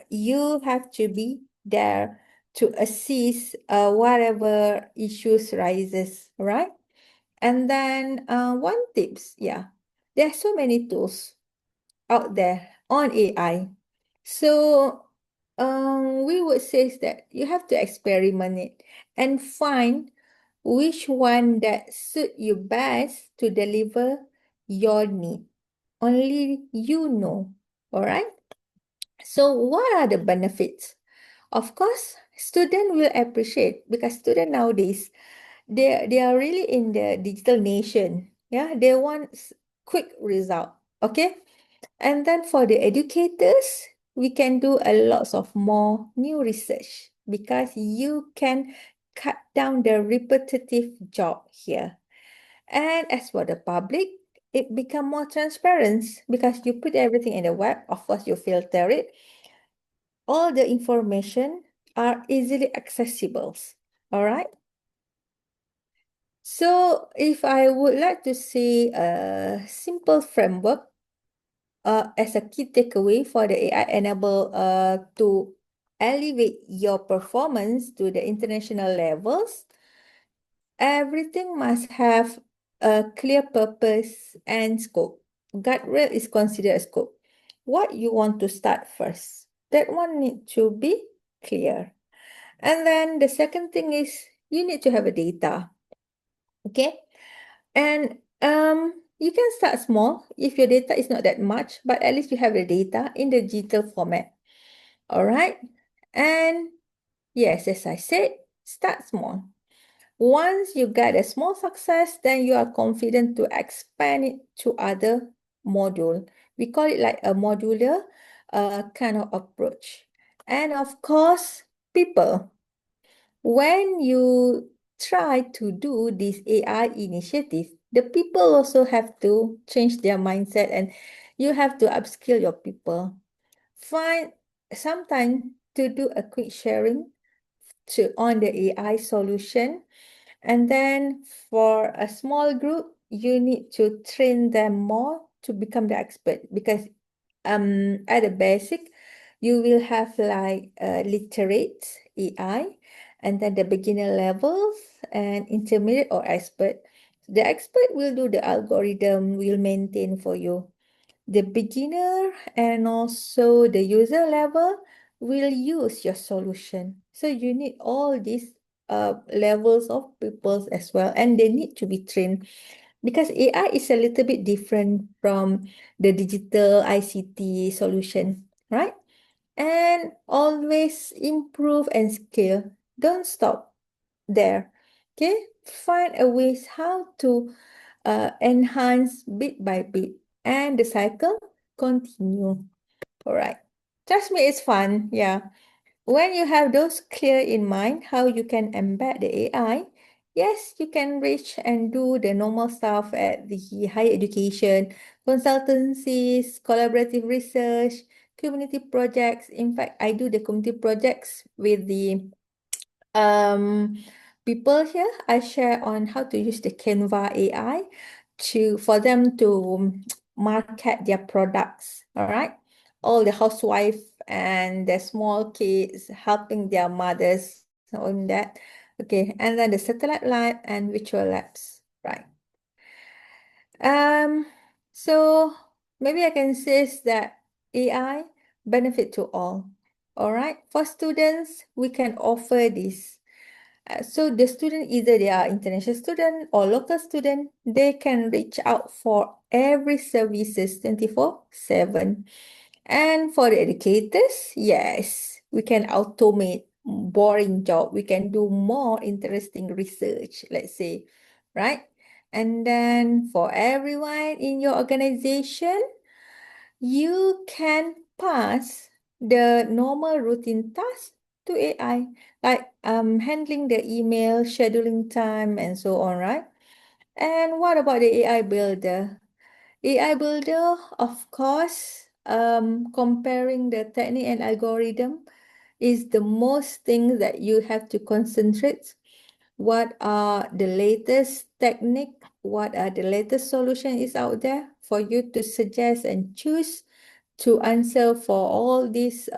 you have to be there to assist whatever issues rises, right? And then one tips, yeah, there are so many tools out there on AI. So we would say that you have to experiment it and find which one that suit you best to deliver your need. Only you know, all right? So what are the benefits? Of course, student will appreciate because student nowadays they are really in the digital nation. Yeah, they want quick result. Okay. And then for the educators, we can do a lots of more new research because you can cut down the repetitive job here. And as for the public, it become more transparent because you put everything in the web. Of course, you filter it. All the information are easily accessible. All right. So if I would like to say a simple framework as a key takeaway for the AI enable to elevate your performance to the international levels, everything must have a clear purpose and scope. Guardrail is considered a scope. What you want to start first, that one need to be clear. And then the second thing is you need to have a data. Okay. And you can start small if your data is not that much, but at least you have the data in the digital format. All right. And yes, as I said, start small. Once you get a small success, then you are confident to expand it to other module. We call it like a modular kind of approach. And of course, people. When you try to do this AI initiative, the people also have to change their mindset and you have to upskill your people. Find some time to do a quick sharing on the AI solution. And then for a small group, you need to train them more to become the expert because at the basic, you will have like literate AI and then the beginner levels and intermediate or expert. The expert will do the algorithm, will maintain for you. The beginner and also the user level will use your solution. So you need all these levels of people as well, and they need to be trained because AI is a little bit different from the digital ICT solution, right? And always improve and scale. Don't stop there. Okay, find a ways how to enhance bit by bit, and the cycle continue. All right. Trust me, it's fun. Yeah. When you have those clear in mind, how you can embed the AI, yes, you can reach and do the normal stuff at the higher education, consultancies, collaborative research, community projects. In fact, I do the community projects with the um, people here. I share on how to use the Canva AI for them to market their products. All right. All the housewife and the small kids helping their mothers on that. Okay, and then the satellite lab and virtual labs. Right. Um, so maybe I can say is that AI benefit to all. All right. For students, we can offer this. So the student, either they are international student or local student, they can reach out for every services 24/7. And for the educators, yes, we can automate boring job. We can do more interesting research, let's say, right? And then for everyone in your organization, you can pass the normal routine tasks to AI, like handling the email, scheduling time, and so on, right? And what about the AI builder? AI builder, of course, comparing the technique and algorithm is the most thing that you have to concentrate. What are the latest technique? What are the latest solution is out there for you to suggest and choose to answer for all these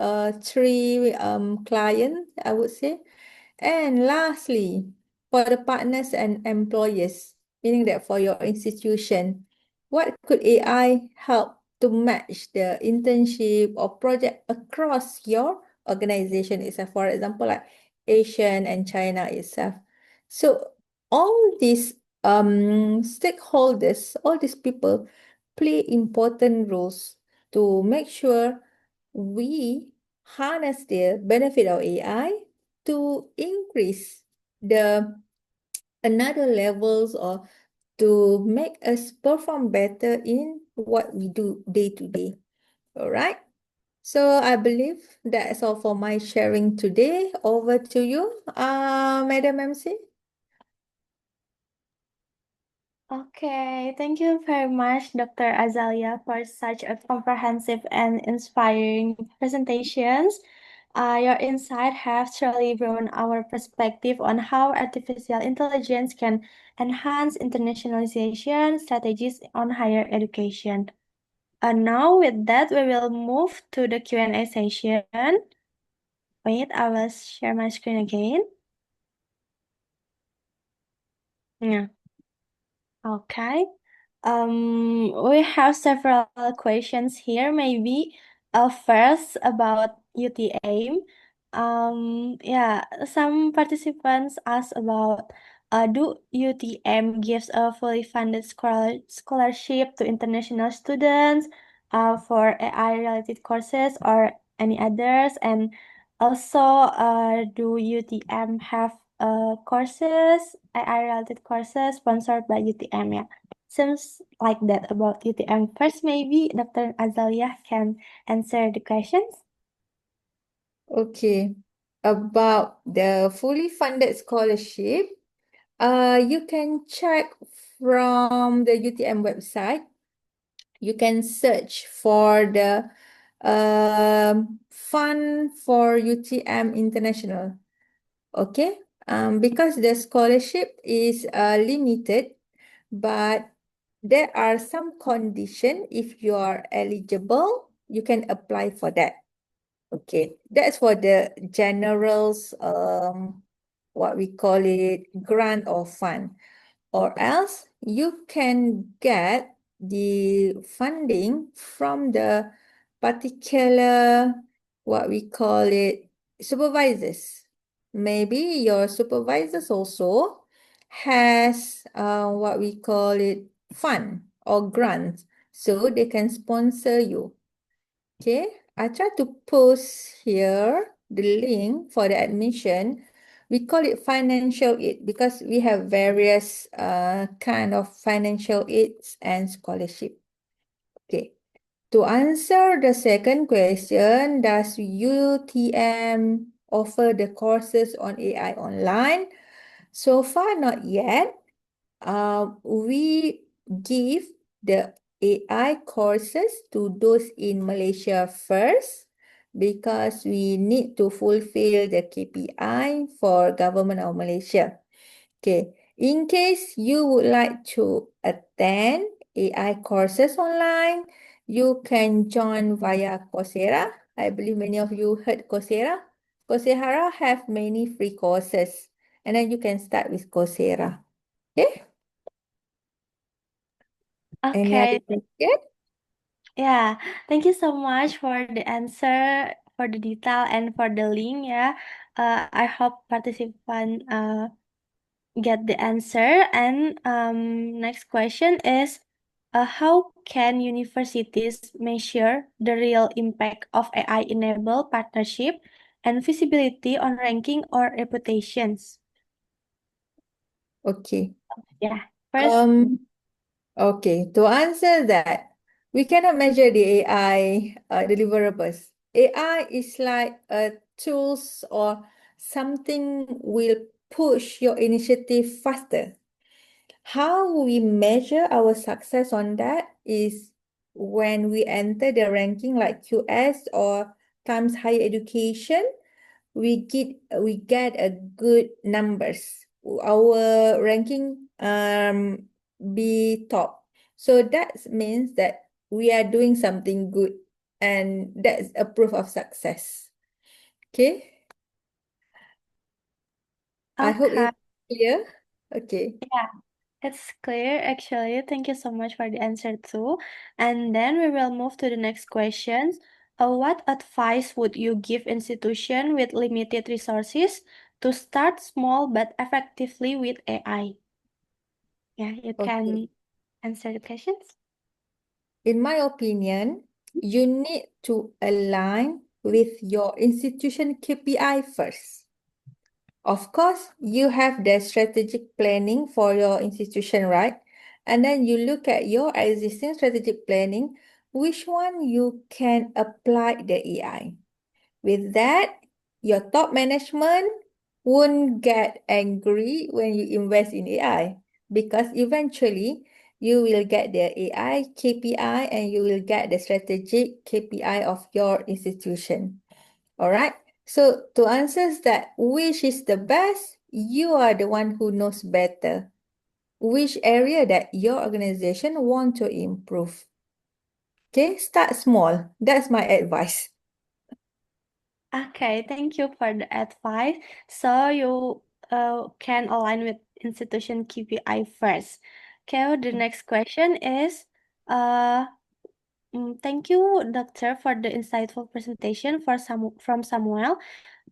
three clients, I would say. And lastly, for the partners and employers, meaning that for your institution, what could AI help to match the internship or project across your organization itself? For example, like Asian and China itself. So all these stakeholders, all these people play important roles to make sure we harness the benefit of AI to increase the another levels or to make us perform better in what we do day to day. All right. So I believe that's all for my sharing today. Over to you, Madam MC. Okay, thank you very much, Dr. Azalia, for such a comprehensive and inspiring presentations. Your insight have truly broadened our perspective on how artificial intelligence can enhance internationalization strategies on higher education. Now, with that, we will move to the Q&A session. Wait, I will share my screen again. Yeah. Okay. We have several questions here. Maybe first about UTM. Yeah, some participants asked about do UTM gives a fully funded scholarship to international students for AI related courses or any others? And also, do UTM have courses, AI related courses sponsored by UTM? Yeah. Seems like that about UTM. First, maybe Dr. Azalia can answer the questions. Okay. About the fully funded scholarship, you can check from the UTM website. You can search for the fund for UTM International. Okay. Because the scholarship is limited, but there are some condition. If you are eligible, you can apply for that. Okay, that's for the generals, what we call it, grant or fund. Or else you can get the funding from the particular, what we call it, supervisors. Maybe your supervisors also has what we call it, fund or grant, so they can sponsor you. Okay, I try to post here the link for the admission. We call it financial aid because we have various kind of financial aids and scholarship. Okay, to answer the second question, does UTM offer the courses on AI online? So far, not yet. We give the AI courses to those in Malaysia first because we need to fulfill the KPI for government of Malaysia. Okay, in case you would like to attend AI courses online, you can join via Coursera. I believe many of you heard Coursera. Coursera have many free courses, and then you can start with Coursera. Okay. Any other Okay, question? yeah. Thank you so much for the answer, for the detail, and for the link. Yeah. I hope participant get the answer. And next question is, how can universities measure the real impact of AI-enabled partnership and visibility on ranking or reputations? Okay. Yeah. First, Um, okay. To answer that, we cannot measure the AI deliverables. AI is like tools or something will push your initiative faster. How we measure our success on that is when we enter the ranking like QS or Times Higher Education, we get a good numbers. Our ranking be top. So that means that we are doing something good, and that's a proof of success. Okay, I hope okay. it's clear. Okay. Yeah, it's clear actually. Thank you so much for the answer too. And then we will move to the next questions. What advice would you give institution with limited resources to start small but effectively with AI? Yeah, you Okay. can answer the questions. In my opinion, you need to align with your institution KPI first. Of course, you have the strategic planning for your institution, right? And then you look at your existing strategic planning, which one you can apply the AI. With that, your top management won't get angry when you invest in AI because eventually you will get the AI KPI and you will get the strategic KPI of your institution. All right. So to answer that, which is the best, you are the one who knows better which area that your organization want to improve. Okay, start small. That's my advice. Okay, thank you for the advice. So you can align with institution KPI first. Okay, the next question is uh thank you, Doctor, for the insightful presentation from Samuel.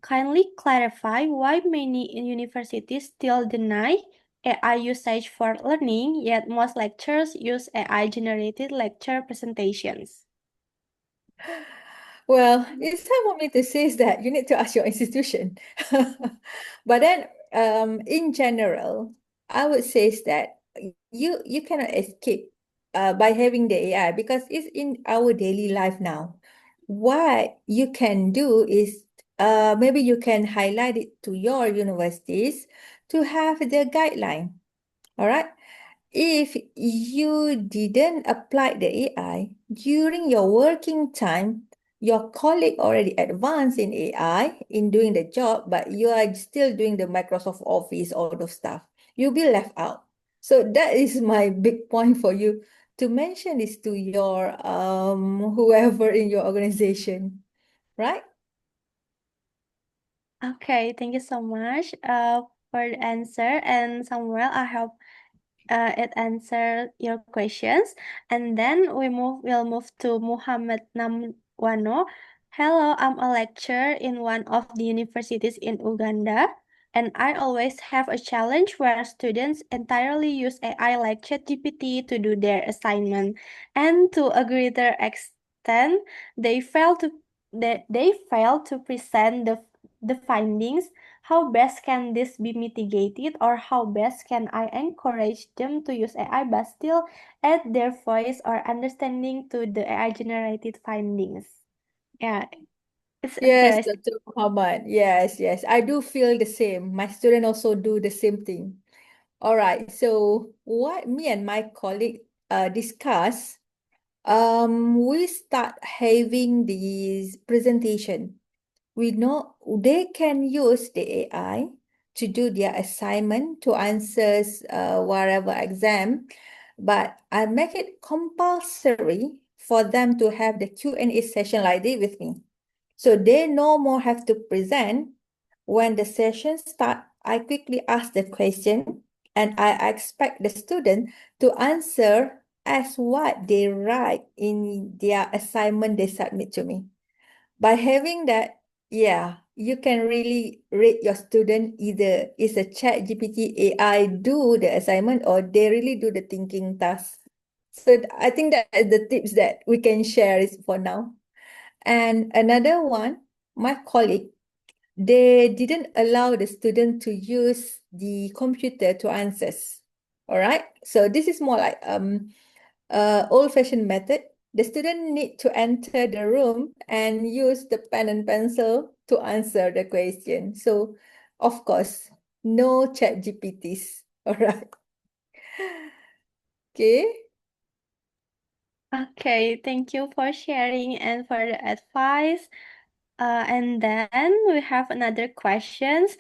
Kindly clarify why many universities still deny AI usage for learning, yet most lecturers use AI-generated lecture presentations. Well, it's time for me to say is that you need to ask your institution. But then, in general, I would say is that you cannot escape by having the AI because it's in our daily life now. What you can do is maybe you can highlight it to your universities to have the guideline. All right. If you didn't apply the AI during your working time, your colleague already advanced in AI in doing the job, but you are still doing the Microsoft Office, all those stuff. You'll be left out. So that is my big point for you to mention this to your whoever in your organization, right? Okay, thank you so much for the answer. And Samuel, I hope it answered your questions. And then we'll move to Muhammad Namwano. Hello, I'm a lecturer in one of the universities in Uganda, and I always have a challenge where students entirely use AI like ChatGPT to do their assignment, and to a greater extent, they fail to they fail to present the findings. How best can this be mitigated, or how best can I encourage them to use AI but still add their voice or understanding to the AI generated findings? Yeah, it's Yes, interesting. Dr. Muhammad. Yes, yes. I do feel the same. My student also do the same thing. All right. So what me and my colleague discuss, we start having this presentation. We know they can use the AI to do their assignment to answers whatever exam, but I make it compulsory for them to have the Q&A session like this with me. So they no more have to present. When the session start, I quickly ask the question and I expect the student to answer as what they write in their assignment they submit to me. By having that, yeah, you can really rate your student either is a chat GPT AI do the assignment or they really do the thinking task. So I think that is the tips that we can share is for now. And another one, my colleague, they didn't allow the student to use the computer to answers. All right. So this is more like old-fashioned method. The student need to enter the room and use the pen and pencil to answer the question. So, of course, no chat GPTs. All right. Okay. Okay, thank you for sharing and for the advice. And then we have another questions.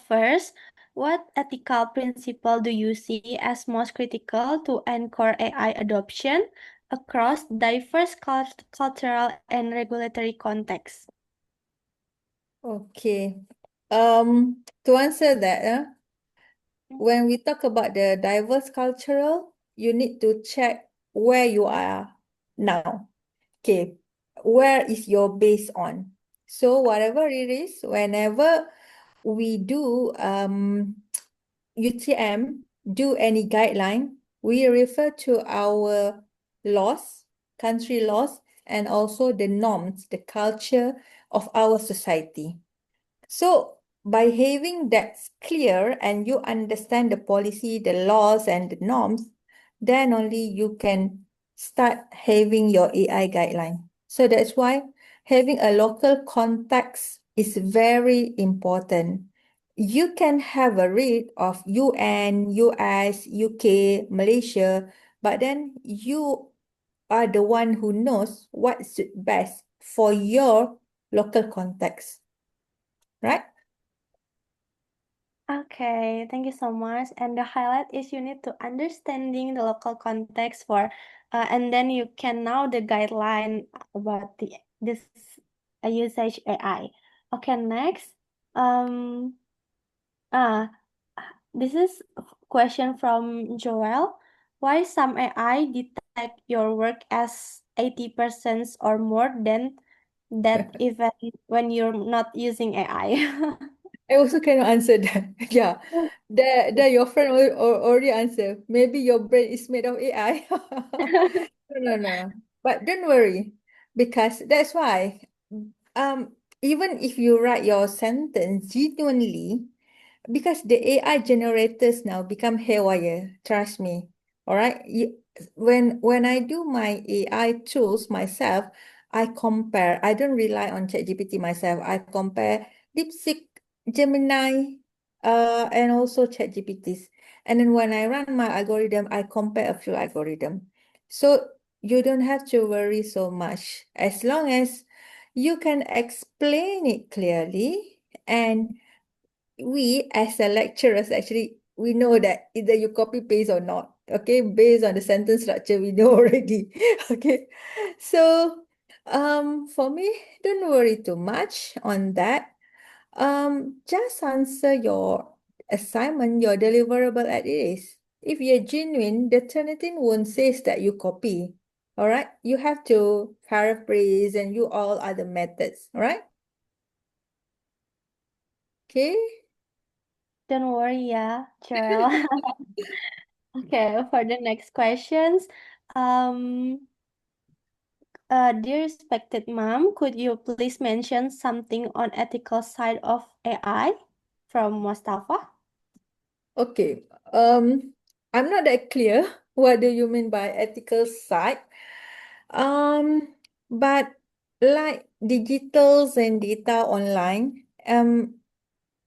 First, what ethical principle do you see as most critical to anchor AI adoption across diverse cultural and regulatory contexts? Okay. To answer that, when we talk about the diverse cultural, you need to check where you are now. Okay, where is your base on? So whatever it is, whenever we do UTM do any guideline, we refer to our laws, country laws, and also the norms, the culture of our society. So by having that clear and you understand the policy, the laws, and the norms, then only you can start having your AI guideline. So that's why having a local context is very important. you can have a read of UN, US, UK, Malaysia, but then you are the one who knows what's best for your local context, right? Okay, thank you so much. And the highlight is you need to understanding the local context for, and then you can know the guideline about this usage AI. Okay, next. Um, ah, this is a question from Joel. Why some AI detect your work as 80% or more than that even when you're not using AI? I also cannot answer that. Yeah, that your friend already answer. Maybe your brain is made of AI. No, no, no. But don't worry, because that's why, even if you write your sentence genuinely, because the AI generators now become haywire, trust me. All right. When I do my AI tools myself, I compare. I don't rely on ChatGPT myself. I compare DeepSeek, Gemini, and also ChatGPTs. And then when I run my algorithm, I compare a few algorithm. So you don't have to worry so much as long as you can explain it clearly, and we as a lecturers actually we know that either you copy paste or not, okay, based on the sentence structure we know already. Okay, so for me, don't worry too much on that. Just answer your assignment, your deliverable as it is. If you're genuine, the Turnitin won't say that you copy. All right, you have to paraphrase and you all other methods. All right, okay. Don't worry, yeah, Cheryl. Okay, for the next questions, um, dear respected mom, could you please mention something on ethical side of AI from Mustafa? Okay, I'm not that clear. What do you mean by ethical side? Um, but like digitals and data online,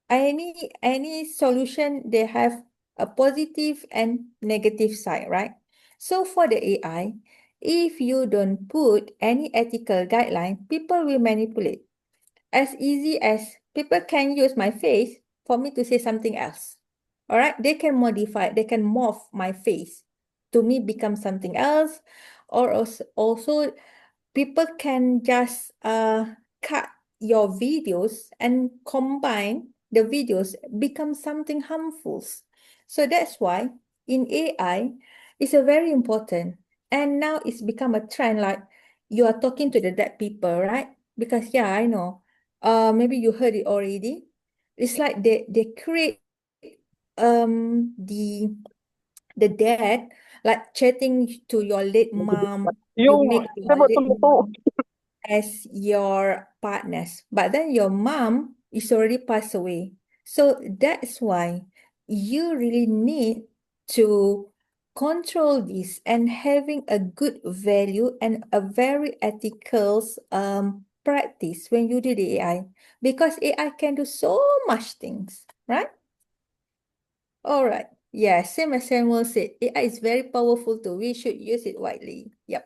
any solution they have a positive and negative side, right? So for the AI, if you don't put any ethical guideline, people will manipulate. As easy as people can use my face for me to say something else. All right, they can modify, they can morph my face to me become something else, or also people can just cut your videos and combine the videos become something harmful. So that's why in AI it's a very important, and now it's become a trend, like you are talking to the dead people, right? Because yeah, I know, maybe you heard it already. It's like they create the dead, like chatting to your late mom. You Yung make your sabi late mo mom as your partners, but then your mom is already passed away. So that's why you really need to control this and having a good value and a very ethical practice when you do the AI, because AI can do so much things, right? All right. Yeah, same as Samuel said, AI is very powerful too. We should use it widely. Yep.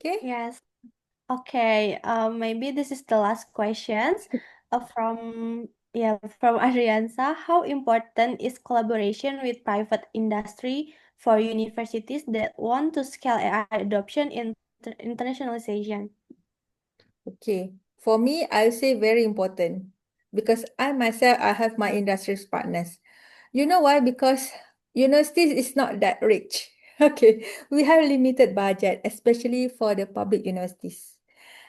Okay. Yes. Okay. Maybe this is the last questions. From Ariansa. How important is collaboration with private industry for universities that want to scale AI adoption in internationalization? Okay. For me, I'll say very important because I myself, I have my industry partners. You know why? Because universities is not that rich. Okay. We have limited budget, especially for the public universities.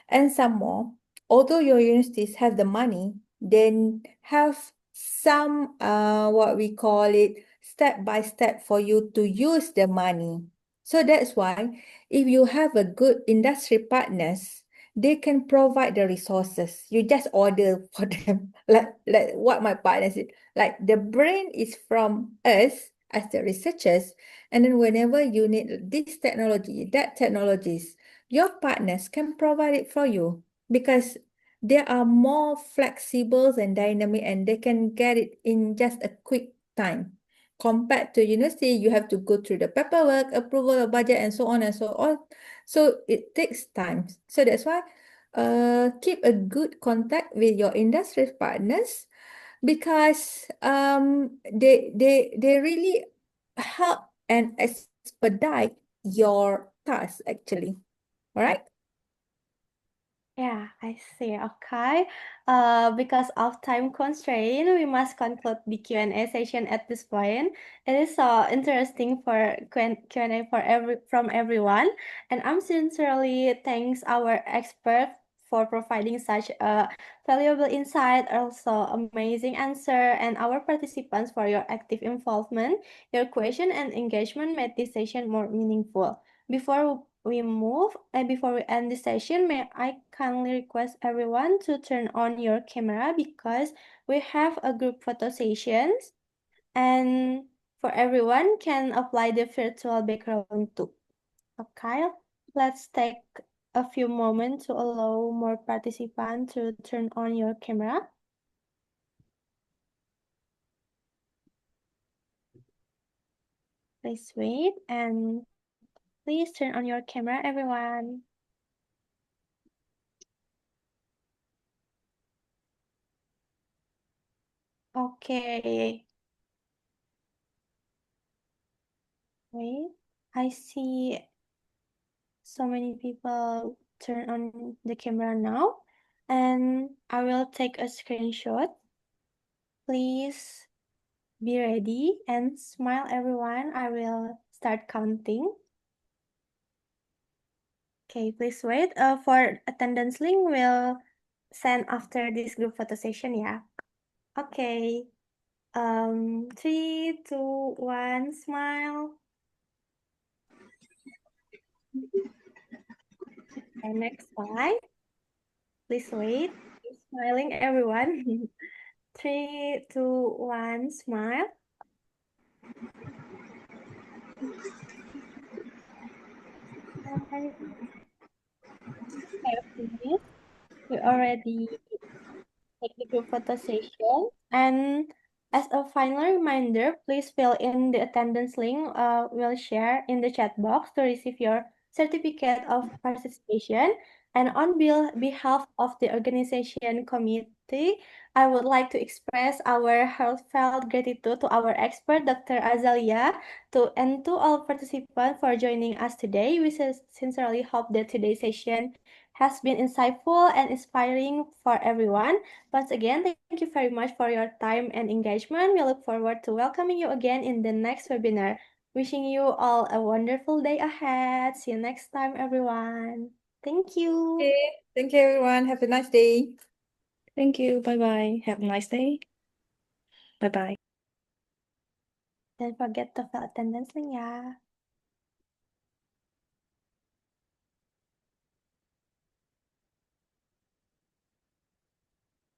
And some more, although your universities have the money, then have some what we call it step by step for you to use the money. So that's why if you have a good industry partners, they can provide the resources. You just order for them. Like what my partner said. Like the brain is from us as the researchers, and then whenever you need this technology, that technologies, your partners can provide it for you because they are more flexible and dynamic, and they can get it in just a quick time. Compared to university, you have to go through the paperwork, approval of budget, and so on and so on. So it takes time. So that's why keep a good contact with your industry partners, because they really help and expedite your task actually. All right. Yeah, I see. Okay. Because of time constraint, we must conclude the Q&A session at this point. It is so interesting for Q&A for from everyone, and I'm sincerely thanks our expert for providing such a valuable insight, also amazing answer, and our participants for your active involvement. Your question and engagement made this session more meaningful. Before we end the session, may I kindly request everyone to turn on your camera because we have a group photo sessions and for everyone can apply the virtual background too. Okay, let's take a few moments to allow more participants to turn on your camera. Please wait and please turn on your camera, everyone. Okay. Wait, I see so many people turn on the camera now, and I will take a screenshot. Please be ready and smile, everyone. I will start counting. Okay, please wait. For attendance link, we'll send after this group photo session, yeah. Okay. 3, 2, 1, smile. And next slide. Please wait. Keep smiling, everyone. 3, 2, 1, smile. Hi. Okay, finish. We already take the group photo session. And as a final reminder, please fill in the attendance link we'll share in the chat box to receive your certificate of participation. And on behalf of the organization committee, I would like to express our heartfelt gratitude to our expert, Dr. Azalia, and to all participants for joining us today. We sincerely hope that today's session has been insightful and inspiring for everyone. Once again, thank you very much for your time and engagement. We look forward to welcoming you again in the next webinar. Wishing you all a wonderful day ahead. See you next time, everyone. Thank you. Okay. Thank you, everyone. Have a nice day. Thank you. Bye bye. Have a nice day. Bye bye. Don't forget to fill attendance link ya.